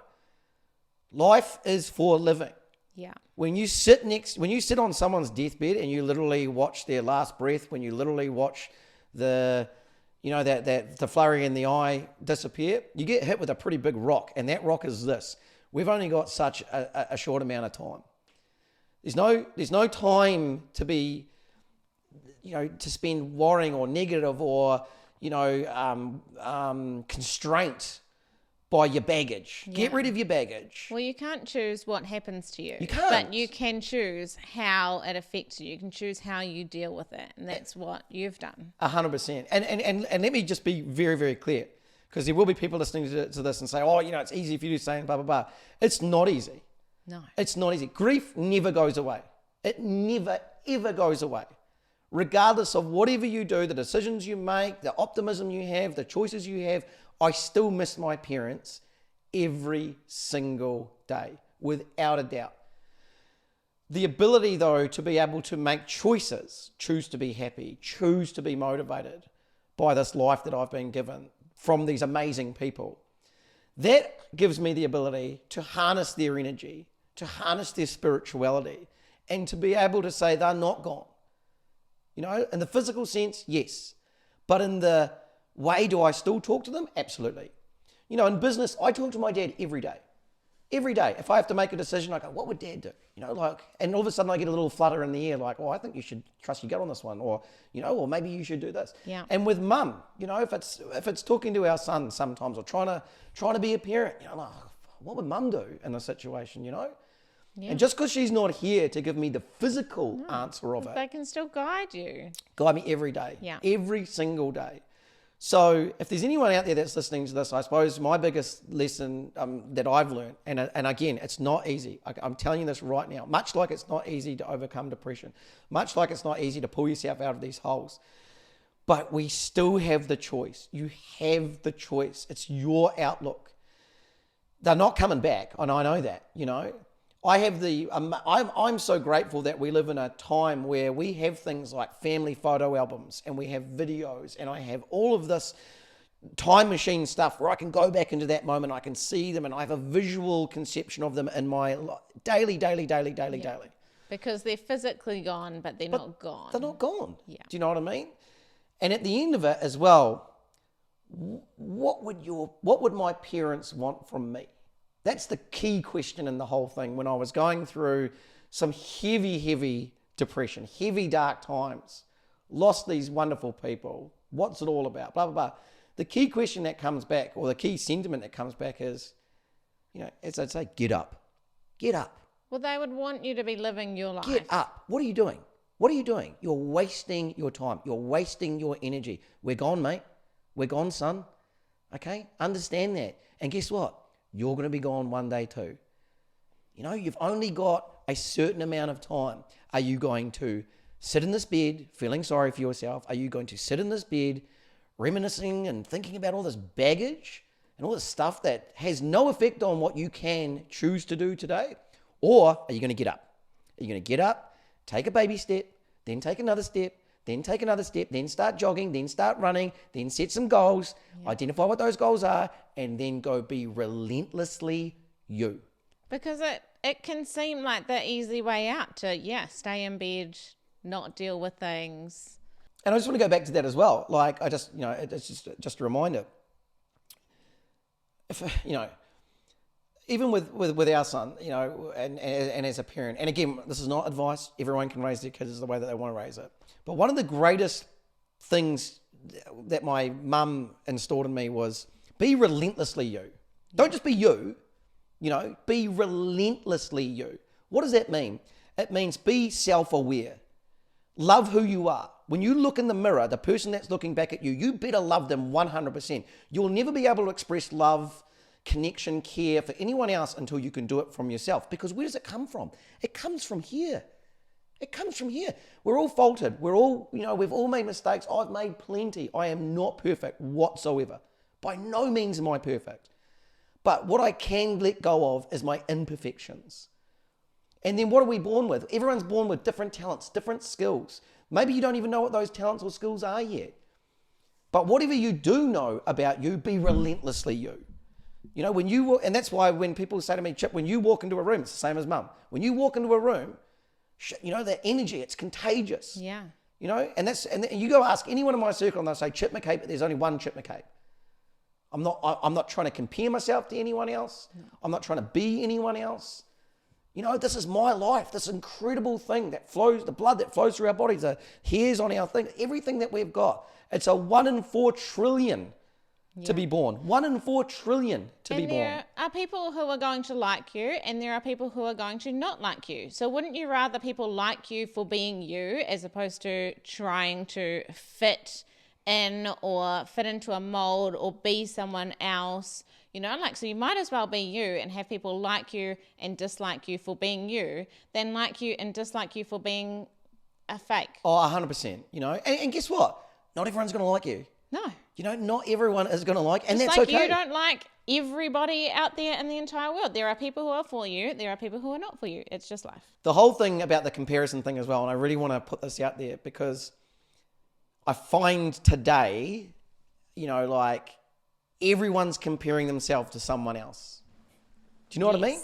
A: Life is for living. When you sit on someone's deathbed and you literally watch their last breath, when you literally watch the flurry in the eye disappear, you get hit with a pretty big rock, and that rock is this. We've only got such a short amount of time. There's no time to be, to spend worrying or negative or, constraint by your baggage. Get rid of your baggage.
B: Well, you can't choose what happens to you.
A: You can't.
B: But you can choose how it affects you. You can choose how you deal with it. And that's what you've done.
A: 100%. And let me just be very, very clear. Because there will be people listening to this and say, oh, it's easy if you do saying blah, blah, blah. It's not easy.
B: No.
A: It's not easy. Grief never goes away. It never, ever goes away. Regardless of whatever you do, the decisions you make, the optimism you have, the choices you have, I still miss my parents every single day, without a doubt. The ability, though, to be able to make choices, choose to be happy, choose to be motivated by this life that I've been given from these amazing people, that gives me the ability to harness their energy, to harness their spirituality, and to be able to say they're not gone. In the physical sense, yes. But in the way, do I still talk to them? Absolutely. In business, I talk to my dad every day. Every day. If I have to make a decision, I go, what would Dad do? You know, like, and all of a sudden I get a little flutter in the ear, like, oh, I think you should trust your gut on this one, or, you know, or maybe you should do this.
B: Yeah.
A: And with mum, you know, if it's talking to our son sometimes, or trying to be a parent, you know, like, what would mum do in a situation, you know? Yeah. And just because she's not here to give me the physical answer of it,
B: they can still guide you.
A: Guide me every day.
B: Yeah.
A: Every single day. So if there's anyone out there that's listening to this, I suppose my biggest lesson that I've learned, and again, it's not easy. I'm telling you this right now, much like it's not easy to overcome depression, much like it's not easy to pull yourself out of these holes, but we still have the choice. You have the choice. It's your outlook. They're not coming back, and I know that, you know. I have I'm so grateful that we live in a time where we have things like family photo albums, and we have videos, and I have all of this time machine stuff where I can go back into that moment, I can see them, and I have a visual conception of them in my daily.
B: Because they're physically gone, but they're not gone.
A: They're not gone.
B: Yeah.
A: Do you know what I mean? And at the end of it as well, what would my parents want from me? That's the key question in the whole thing. When I was going through some heavy depression, heavy dark times, lost these wonderful people, what's it all about, blah, blah, blah. The key question that comes back, or the key sentiment that comes back is, you know, as I'd say, get up. Get up.
B: Well, they would want you to be living your life.
A: Get up. What are you doing? What are you doing? You're wasting your time. You're wasting your energy. We're gone, mate. We're gone, son. Okay? Understand that. And guess what? You're going to be gone one day too. You know, you've only got a certain amount of time. Are you going to sit in this bed feeling sorry for yourself? Are you going to sit in this bed reminiscing and thinking about all this baggage and all this stuff that has no effect on what you can choose to do today? Or are you going to get up? Are you going to get up, take a baby step, then take another step, then take another step, then start jogging, then start running, then set some goals, identify what those goals are, and then go be relentlessly you.
B: Because it can seem like the easy way out to, stay in bed, not deal with things.
A: And I just want to go back to that as well. Like, I just, you know, it's just a reminder. If, you know, even with our son, you know, and as a parent, and again, this is not advice. Everyone can raise their kids the way that they want to raise it. But one of the greatest things that my mum installed in me was be relentlessly you. Don't just be you, you know, be relentlessly you. What does that mean? It means be self-aware. Love who you are. When you look in the mirror, the person that's looking back at you, you better love them 100%. You'll never be able to express love, connection, care for anyone else until you can do it from yourself. Because where does it come from? It comes from here. It comes from here. We're all faulted. We're all, you know, we've all made mistakes. I've made plenty. I am not perfect whatsoever. By no means am I perfect. But what I can let go of is my imperfections. And then what are we born with? Everyone's born with different talents, different skills. Maybe you don't even know what those talents or skills are yet. But whatever you do know about you, be relentlessly you. You know, when you walk, and that's why when people say to me, Chip, when you walk into a room, it's the same as mum. When you walk into a room, you know, that energy, it's contagious.
B: Yeah.
A: You know, and you go ask anyone in my circle and they'll say Chip McCabe, but there's only one Chip McCabe. I'm not trying to compare myself to anyone else. No. I'm not trying to be anyone else. You know, this is my life, this incredible thing that flows, the blood that flows through our bodies, the hairs on our thing, everything that we've got. It's a 1 in 4 trillion to be born. 1 in 4 trillion to be born.
B: And there are people who are going to like you, and there are people who are going to not like you. So wouldn't you rather people like you for being you as opposed to trying to fit in or fit into a mold or be someone else? You know, like, so you might as well be you and have people like you and dislike you for being you than like you and dislike you for being a fake.
A: Oh, 100%, you know. And guess what? Not everyone's going to like you.
B: No.
A: You know, not everyone is going to like, and
B: Just
A: that's
B: like
A: okay.
B: You don't like everybody out there in the entire world. There are people who are for you. There are people who are not for you. It's just life.
A: The whole thing about the comparison thing as well, and I really want to put this out there because I find today, you know, like everyone's comparing themselves to someone else. Do you know what I mean?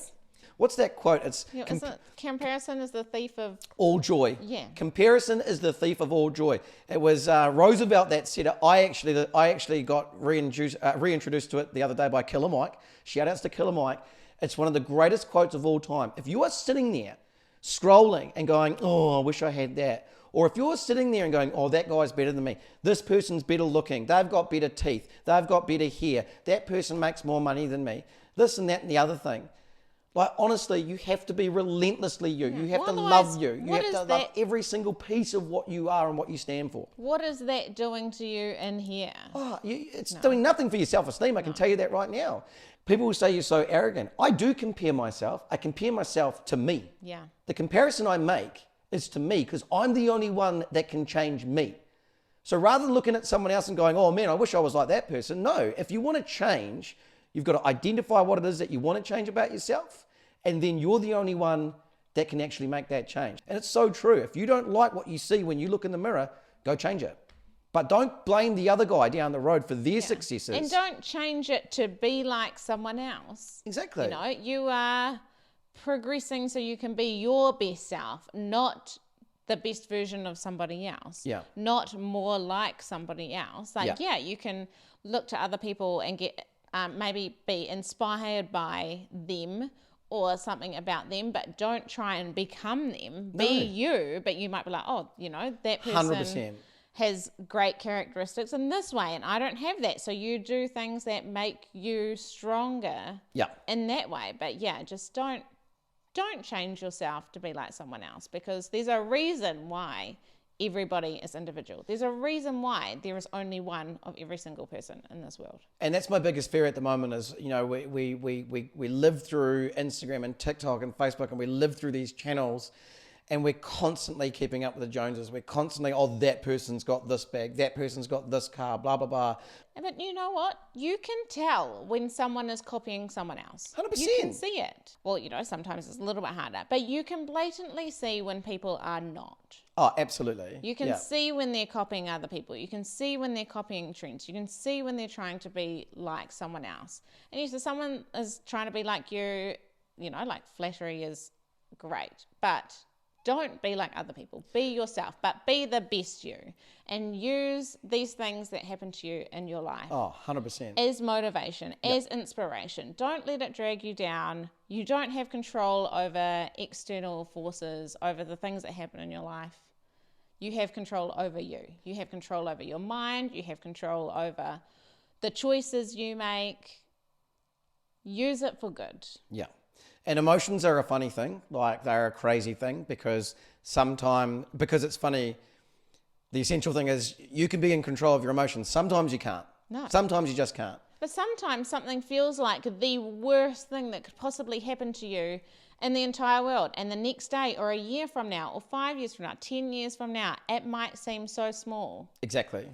A: What's that quote? It's
B: comparison is the thief of
A: all joy.
B: Yeah.
A: Comparison is the thief of all joy. It was Roosevelt that said it. I actually got reintroduced to it the other day by Killer Mike. Shout outs to Killer Mike. It's one of the greatest quotes of all time. If you are sitting there scrolling and going, oh, I wish I had that. Or if you're sitting there and going, oh, that guy's better than me. This person's better looking. They've got better teeth. They've got better hair. That person makes more money than me. This and that and the other thing. Like, honestly, you have to be relentlessly you. You have to love you. You have to love every single piece of what you are and what you stand for.
B: What is that doing to you in here?
A: Oh, it's doing nothing for your self-esteem. I can tell you that right now. People will say you're so arrogant. I do compare myself. I compare myself to me.
B: Yeah.
A: The comparison I make is to me because I'm the only one that can change me. So rather than looking at someone else and going, oh man, I wish I was like that person. No, if you want to change, you've got to identify what it is that you want to change about yourself. And then you're the only one that can actually make that change. And it's so true. If you don't like what you see when you look in the mirror, go change it. But don't blame the other guy down the road for their successes.
B: And don't change it to be like someone else.
A: Exactly.
B: You know, you are progressing so you can be your best self, not the best version of somebody else.
A: Yeah.
B: Not more like somebody else. Like, you can look to other people and get maybe be inspired by them or something about them, but don't try and become them.
A: No.
B: Be you, but you might be like, oh, you know, that person
A: 100%.
B: has great characteristics in this way and I don't have that. So you do things that make you stronger in that way. But just don't change yourself to be like someone else, because there's a reason why everybody is individual. There's a reason why there is only one of every single person in this world.
A: And that's my biggest fear at the moment is, you know, we live through Instagram and TikTok and Facebook, and we live through these channels, and we're constantly keeping up with the Joneses. We're constantly, oh, that person's got this bag, that person's got this car, blah, blah, blah.
B: But you know what? You can tell when someone is copying someone else.
A: 100%.
B: You can see it. Well, you know, sometimes it's a little bit harder, but you can blatantly see when people are not.
A: Oh, absolutely.
B: You can see when they're copying other people. You can see when they're copying trends. You can see when they're trying to be like someone else. And if someone is trying to be like you, you know, like flattery is great, but don't be like other people. Be yourself, but be the best you. And use these things that happen to you in your life.
A: Oh, 100%.
B: As motivation, as inspiration. Don't let it drag you down. You don't have control over external forces, over the things that happen in your life. You have control over you. You have control over your mind. You have control over the choices you make. Use it for good.
A: Yeah. And emotions are a funny thing, like they're a crazy thing because it's funny, the essential thing is you can be in control of your emotions. Sometimes you can't.
B: No.
A: Sometimes you just can't.
B: But sometimes something feels like the worst thing that could possibly happen to you in the entire world. And the next day or a year from now or 5 years from now, 10 years from now, it might seem so small.
A: Exactly.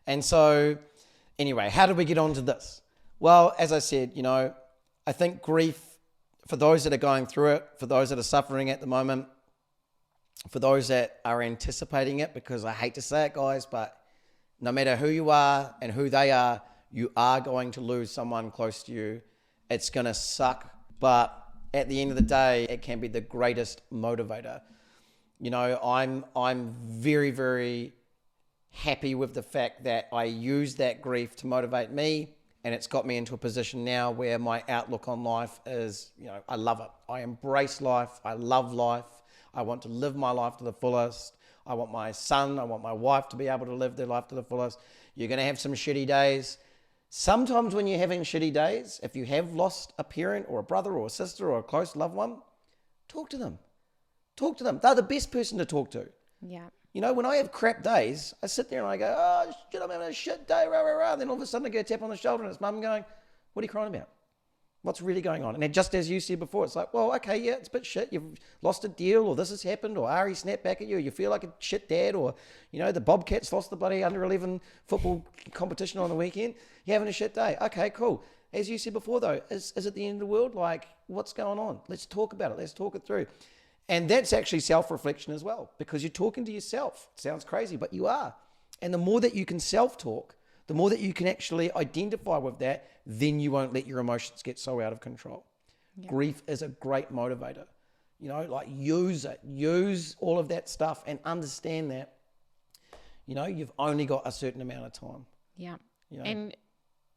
A: And so anyway, how did we get onto this? Well, as I said, you know, I think grief, for those that are going through it, for those that are suffering at the moment, for those that are anticipating it, because I hate to say it, guys, but no matter who you are and who they are, you are going to lose someone close to you. It's going to suck, but at the end of the day, it can be the greatest motivator. You know, I'm very, very happy with the fact that I use that grief to motivate me. And it's got me into a position now where my outlook on life is, you know, I love it. I embrace life. I love life. I want to live my life to the fullest. I want my son, I want my wife to be able to live their life to the fullest. You're going to have some shitty days. Sometimes when you're having shitty days, if you have lost a parent or a brother or a sister or a close loved one, talk to them. Talk to them. They're the best person to talk to.
B: Yeah.
A: You know, when I have crap days, I sit there and I go, oh, shit, I'm having a shit day, rah, rah, rah. Then all of a sudden I get a tap on the shoulder and it's mum going, what are you crying about? What's really going on? And just as you said before, it's like, well, okay, yeah, it's a bit shit. You've lost a deal or this has happened or Ari snapped back at you. Or you feel like a shit dad or, you know, the Bobcats lost the bloody under-11 football competition on the weekend. You're having a shit day. Okay, cool. As you said before, though, is it the end of the world? Like, what's going on? Let's talk about it. Let's talk it through. And that's actually self-reflection as well, because you're talking to yourself. It sounds crazy, but you are. And the more that you can self-talk, the more that you can actually identify with that, then you won't let your emotions get so out of control. Yeah. Grief is a great motivator. You know, like use it. Use all of that stuff and understand that, you know, you've only got a certain amount of time.
B: Yeah.
A: You know?
B: And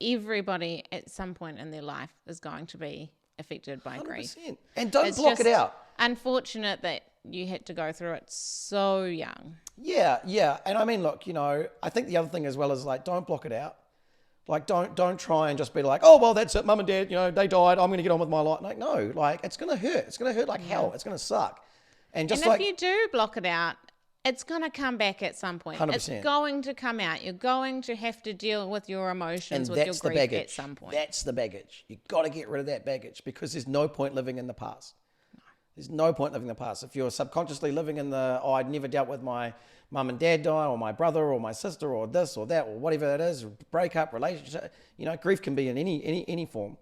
B: everybody at some point in their life is going to be affected by grief.
A: 100%. And don't block it out.
B: Unfortunate that you had to go through it so young.
A: Yeah. And I mean, look, I think the other thing as well is like, don't block it out. Like, don't try and just be like, oh, well, that's it. Mum and dad, they died. I'm going to get on with my life. Like, no, like, it's going to hurt. It's going to hurt like hell. It's going to suck. And
B: if you do block it out, it's going to come back at some point.
A: 100%.
B: It's going to come out. You're going to have to deal with your emotions, with your grief at some point.
A: That's the baggage. You've got to get rid of that baggage because there's no point living in the past. There's no point living in the past. If you're subconsciously living in I'd never dealt with my mum and dad die, or my brother or my sister, or this or that, or whatever it is, breakup, relationship, grief can be in any form.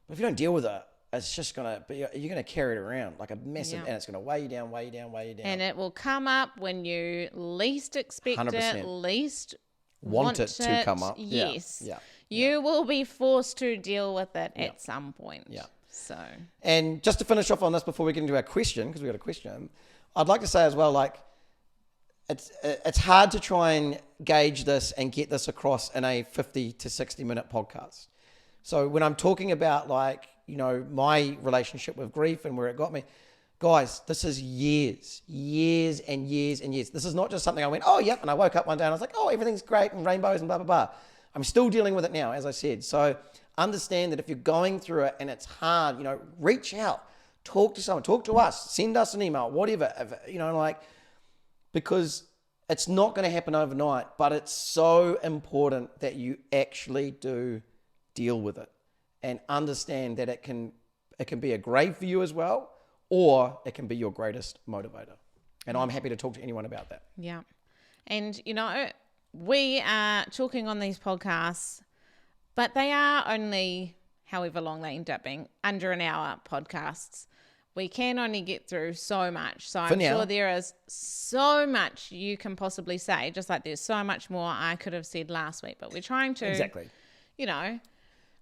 A: But if you don't deal with it, it's just going to be, you're going to carry it around like a massive, and it's going to weigh you down.
B: And it will come up when you least expect
A: 100%.
B: it, least
A: want it to come up.
B: Yes.
A: Yeah.
B: You will be forced to deal with it at some point.
A: Yeah.
B: So.
A: And just to finish off on this before we get into our question, because we got a question, I'd like to say as well, like, it's hard to try and gauge this and get this across in a 50 to 60 minute podcast. So when I'm talking about like, my relationship with grief and where it got me, guys, this is years and years and years. This is not just something I went, oh, yep. And I woke up one day and I was like, oh, everything's great and rainbows and blah, blah, blah. I'm still dealing with it now, as I said. So understand that if you're going through it and it's hard, reach out, talk to someone, talk to us, send us an email, whatever, because it's not going to happen overnight, but it's so important that you actually do deal with it and understand that it can be a grave for you as well, or it can be your greatest motivator. And I'm happy to talk to anyone about that.
B: Yeah. And, we are talking on these podcasts, but they are only, however long they end up being, under an hour podcasts. We can only get through so much. So I'm sure there is so much you can possibly say, just like there's so much more I could have said last week. But we're trying to,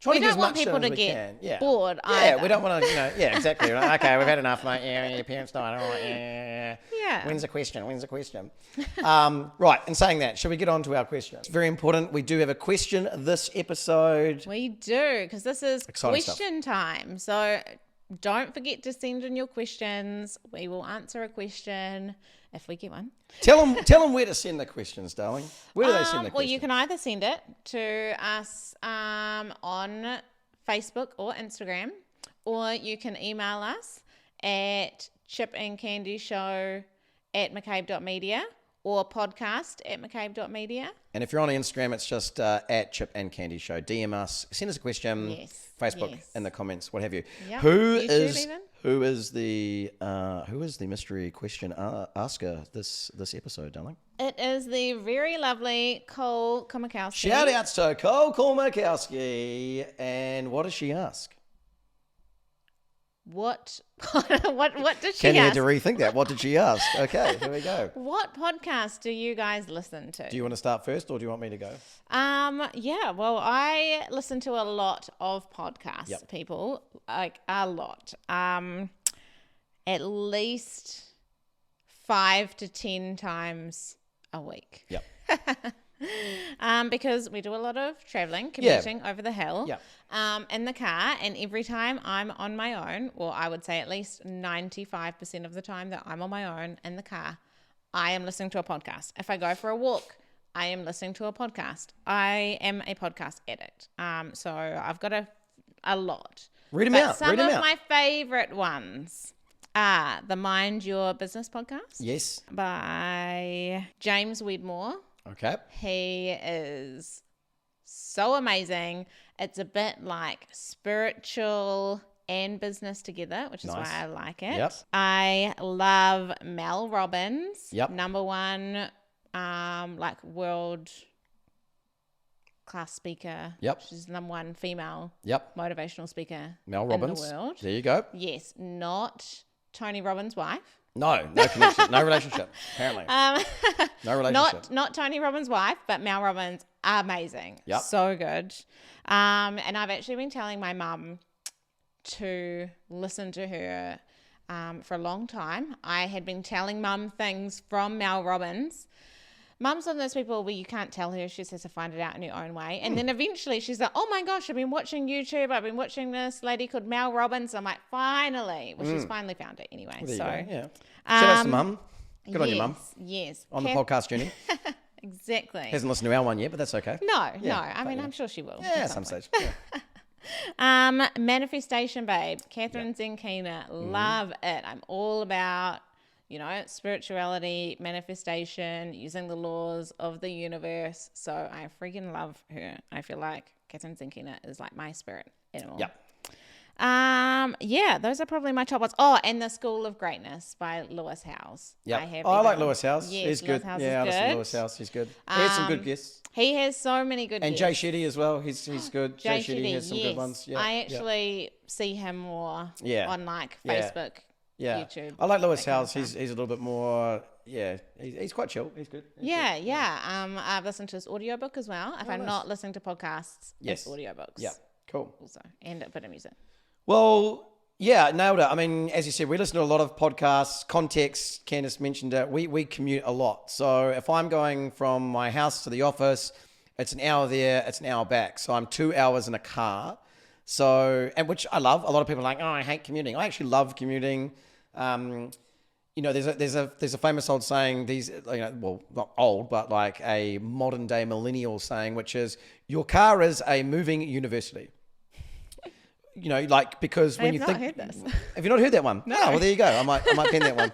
B: we don't want people to get bored either.
A: We don't want to, exactly. Okay, we've had enough, mate. Yeah, your parents died. All right, yeah. When's the question? Right, and saying that, should we get on to our question? It's very important. We do have a question this episode.
B: We do, because this is
A: exciting
B: question time. So don't forget to send in your questions. We will answer a question if we get one.
A: Tell them where to send the questions, darling. Where do they send the questions?
B: Well, you can either send it to us on Facebook or Instagram, or you can email us at chipandcandyshow@mccabe.media or podcast@mccabe.media.
A: And if you're on Instagram, it's just at Chip and Candy Show. DM us, send us a question, Facebook in the comments, what have you.
B: Yep.
A: Who is the mystery question asker this episode, darling?
B: It is the very lovely Cole Komakowski.
A: Shout outs to Cole Komakowski. And what does she ask?
B: What did she ask?
A: Kenny had to rethink that. What did she ask? Okay, here we go.
B: What podcast do you guys listen to?
A: Do you want to start first, or do you want me to go?
B: Yeah, well, I listen to a lot of podcasts, people, like a lot. At least 5 to 10 times a week.
A: Yep.
B: Because we do a lot of traveling, commuting over the hill, in the car, and every time I'm on my own, or I would say at least 95% of the time that I'm on my own in the car, I am listening to a podcast. If I go for a walk, I am listening to a podcast. I am a podcast addict. So I've got a lot.
A: Read them out.
B: Some of my favorite ones are the Mind Your Business podcast.
A: Yes.
B: By James Wedmore.
A: Okay.
B: He is so amazing. It's a bit like spiritual and business together, which is why I like it.
A: Yep.
B: I love Mel Robbins.
A: Yep.
B: Number one, like world class speaker.
A: Yep.
B: She's number one female motivational speaker
A: Mel Robbins.
B: in the world.
A: There you go.
B: Yes, not Tony Robbins' wife.
A: No connection, no relationship, apparently. No relationship.
B: Not Tony Robbins' wife, but Mel Robbins, amazing.
A: Yep.
B: So good. And I've actually been telling my mum to listen to her for a long time. I had been telling mum things from Mel Robbins, Mum's one of those people where you can't tell her, she just has to find it out in her own way. And then eventually she's like, oh my gosh, I've been watching YouTube. I've been watching this lady called Mel Robbins. I'm like, finally. Well, she's finally found it anyway.
A: There you
B: So,
A: go, yeah. Shout out to Mum. Good on you, Mum.
B: Yes.
A: On the podcast journey.
B: Exactly.
A: Hasn't listened to our one yet, but that's okay.
B: No. I mean, I'm sure she will.
A: Yeah, at some stage. Yeah.
B: Manifestation babe, Catherine Zenkina, love it. I'm all about, spirituality, manifestation, using the laws of the universe. So I freaking love her. I feel like Catherine Zenkina is like my spirit animal.
A: Yeah.
B: Those are probably my top ones. Oh, and The School of Greatness by Lewis Howes.
A: Yeah. I like Lewis Howes.
B: Yes,
A: He's good.
B: Howes
A: I listen to
B: good.
A: Lewis Howes. He's good. He has some good guests.
B: He has so many good
A: And
B: guests.
A: Jay Shetty as well. He's good. Jay Shetty has some
B: yes.
A: good ones. Yeah.
B: I actually see him more on like
A: Yeah.
B: Facebook,
A: Yeah.
B: YouTube.
A: I like Lewis
B: that kind of
A: Howes. He's a little bit more, he's quite chill. He's good. He's good.
B: I've listened to his audiobook as well. If I'm not listening to podcasts, it's audiobooks.
A: Yeah, cool.
B: Also, and a bit of music.
A: Well, yeah, nailed it. I mean, as you said, we listen to a lot of podcasts. Context, Candice mentioned it. We commute a lot. So if I'm going from my house to the office, it's an hour there, it's an hour back. So I'm 2 hours in a car. So, and which I love. A lot of people are like, oh, I hate commuting. I actually love commuting. There's a famous old saying, well, not old, but like a modern day millennial saying, which is, your car is a moving university. Because when you think,
B: heard this.
A: Have you not heard that one? No. Oh, well, there you go. I might pen that one.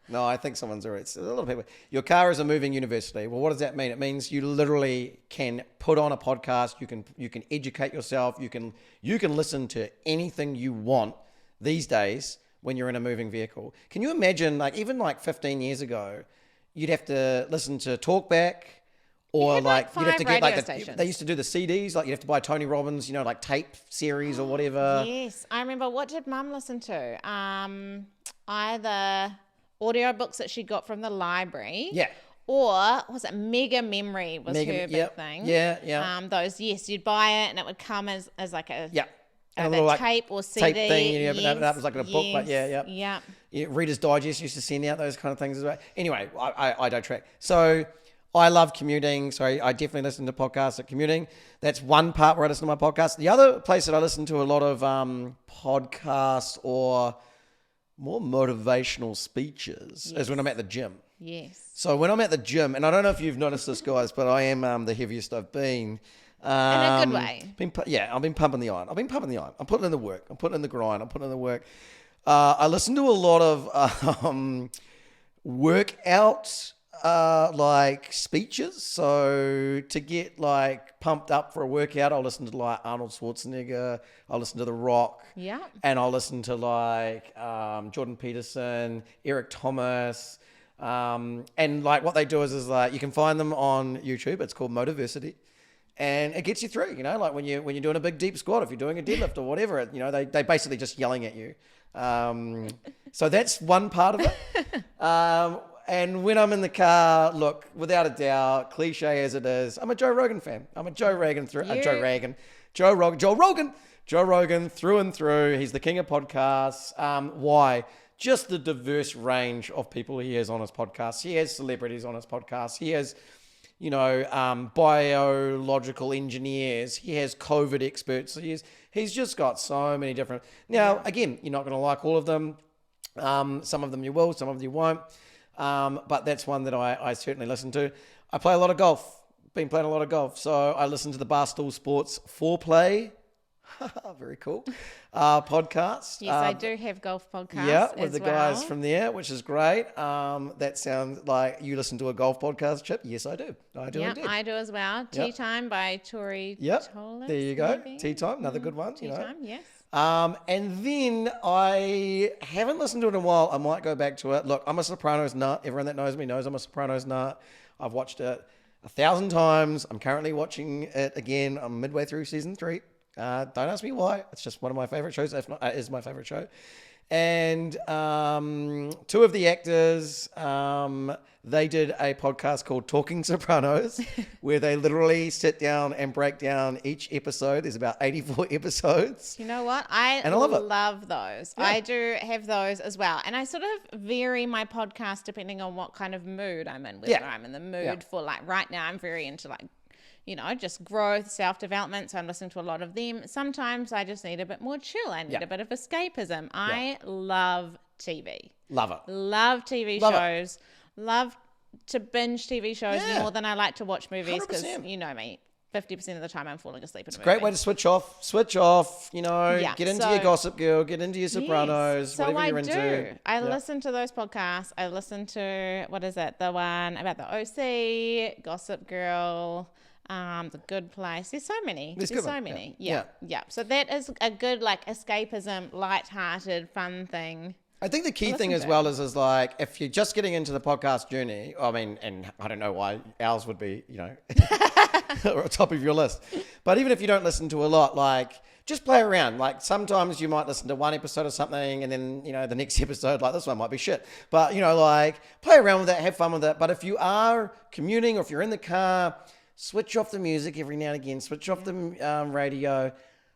A: No, I think someone's already. A lot of people. Your car is a moving university. Well, what does that mean? It means you literally can put on a podcast. You can educate yourself. You can listen to anything you want these days when you're in a moving vehicle. Can you imagine, even 15 years ago, you'd have to listen to Talkback. Or
B: you'd have to
A: get they used to do the CDs, you have to buy Tony Robbins, tape series or whatever.
B: Yes, I remember. What did Mum listen to? Either audiobooks that she got from the library.
A: Yeah.
B: Or was it Mega Memory was her big thing?
A: Yeah.
B: Those, yes, you'd buy it and it would come as like a
A: and a little
B: tape or CD.
A: Tape thing, and you open it up, it's like in a book, but
B: yeah.
A: Reader's Digest used to send out those kind of things as well. Anyway, I don't track. So I love commuting, so I definitely listen to podcasts at commuting. That's one part where I listen to my podcast. The other place that I listen to a lot of podcasts or more motivational speeches is when I'm at the gym.
B: Yes.
A: So when I'm at the gym, and I don't know if you've noticed this, guys, but I am the heaviest I've been.
B: In a good way.
A: I've been pumping the iron. I'm putting in the work. I'm putting in the grind. I'm putting in the work. I listen to a lot of workout speeches. So to get pumped up for a workout, I'll listen to Arnold Schwarzenegger. I'll listen to The Rock.
B: Yeah.
A: And I'll listen to Jordan Peterson, Eric Thomas. And what they do is you can find them on YouTube. It's called Motiversity. And it gets you through, when you're doing a big deep squat, if you're doing a deadlift or whatever, they basically just yelling at you. So that's one part of it. And when I'm in the car, look, without a doubt, cliche as it is, I'm a Joe Rogan fan. I'm a Joe Rogan through and through. He's the king of podcasts. Why? Just the diverse range of people he has on his podcast. He has celebrities on his podcast. He has, biological engineers. He has COVID experts. He's just got so many different. Now, again, you're not going to like all of them. Some of them you will, some of them you won't. But that's one that I certainly listen to. I play a lot of golf. Been playing a lot of golf. So I listen to the Barstool Sports Foreplay. Very cool. Podcast.
B: Yes, I do have golf podcasts.
A: Yeah, with the guys from there, which is great. That sounds like you listen to a golf podcast, Chip. Yes, I do. I do indeed.
B: I do as well. Tea Time by Tori Tolis.
A: There you go.
B: Maybe?
A: Tea Time, another good one.
B: Tea Time, yes.
A: And then I haven't listened to it in a while. I might go back to it. Look, I'm a Sopranos nut. Everyone that knows me knows I'm a Sopranos nut. I've watched it 1,000 times. I'm currently watching it again. I'm midway through season 3. Don't ask me why. It's just one of my favorite shows. If not, it is my favorite show. And two of the actors, they did a podcast called Talking Sopranos, where they literally sit down and break down each episode. There's about 84 episodes.
B: You know what?
A: And I love
B: those.
A: Yeah.
B: I do have those as well. And I sort of vary my podcast depending on what kind of mood I'm in. Whether I'm in the mood for like right now, I'm very into like, you know, just growth, self-development. So I'm listening to a lot of them. Sometimes I just need a bit more chill. I need a bit of escapism. I love TV.
A: Love it.
B: Love TV shows. Love to binge TV shows more than I like to watch movies because,
A: 100%.
B: you know me, 50% of the time I'm falling asleep in a movie.
A: Great way to switch off, you know, get into your Gossip Girl, get into your Sopranos, whatever you're into.
B: I listen to those podcasts. I listen to, what is it, the one about the OC, Gossip Girl, The Good Place. There's so many. There's so many. Yeah. So that is a good like escapism, lighthearted, fun thing.
A: I think the key thing as well is like, if you're just getting into the podcast journey, I mean, and I don't know why ours would be, you know, top of your list. But even if you don't listen to a lot, like, just play around. Like, sometimes you might listen to one episode of something and then, you know, the next episode, like this one might be shit. But, you know, like, play around with it, have fun with it. But if you are commuting or if you're in the car, switch off the music every now and again, switch off the radio,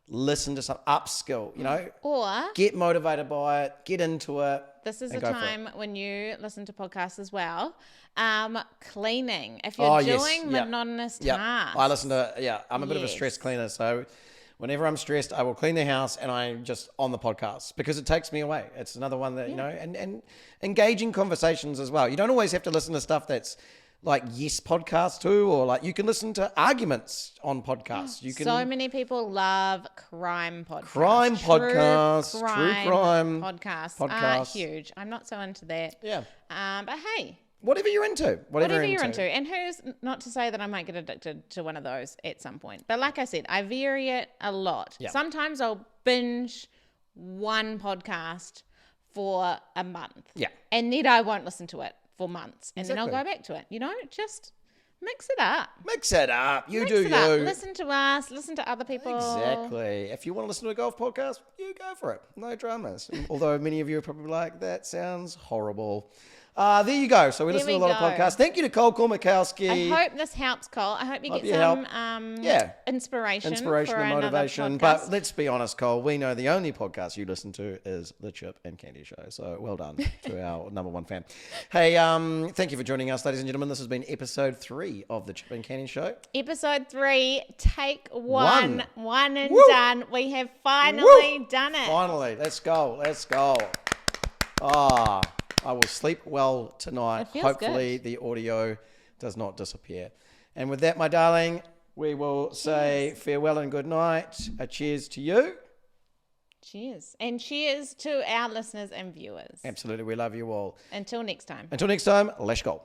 A: listen to some upskill, you know,
B: or
A: get motivated by it, get into it.
B: This is a time when you listen to podcasts as well. Cleaning. If you're doing monotonous tasks.
A: I listen to, I'm a bit of a stress cleaner. So whenever I'm stressed, I will clean the house and I'm just on the podcast because it takes me away. It's another one that, you know, and engaging conversations as well. You don't always have to listen to stuff that's like podcasts too, or like you can listen to arguments on podcasts. You can.
B: So many people love crime podcasts.
A: True crime
B: podcasts are huge. I'm not so into that.
A: Yeah.
B: But hey,
A: whatever you're into, whatever you're into.
B: And who's not to say that I might get addicted to one of those at some point. But like I said, I vary it a lot. Yeah. Sometimes I'll binge one podcast for a month. Yeah. And then I won't listen to it for months, and then I'll go back to it. You know, just mix it up. You do you.
A: Listen
B: to us. Listen to other people.
A: Exactly. If you want to listen to a golf podcast, you go for it. No dramas. Although many of you are probably like, that sounds horrible. There you go. So we listen to a lot of podcasts. Thank you to Cole Kormakowski.
B: I hope this helps, Cole. I hope you get some inspiration
A: and motivation. But let's be honest, Cole, we know the only podcast you listen to is the Chip and Candy Show. So well done to our number one fan. Hey, thank you for joining us, ladies and gentlemen. This has been episode 3 of the Chip and Candy Show.
B: Episode 3, take one and done. We have finally done it.
A: Finally, let's go. I will sleep well tonight. Hopefully the audio does not disappear. And with that, my darling, we will say farewell and good night. A cheers to you.
B: Cheers. And cheers to our listeners and viewers.
A: Absolutely. We love you all.
B: Until next time,
A: let's go.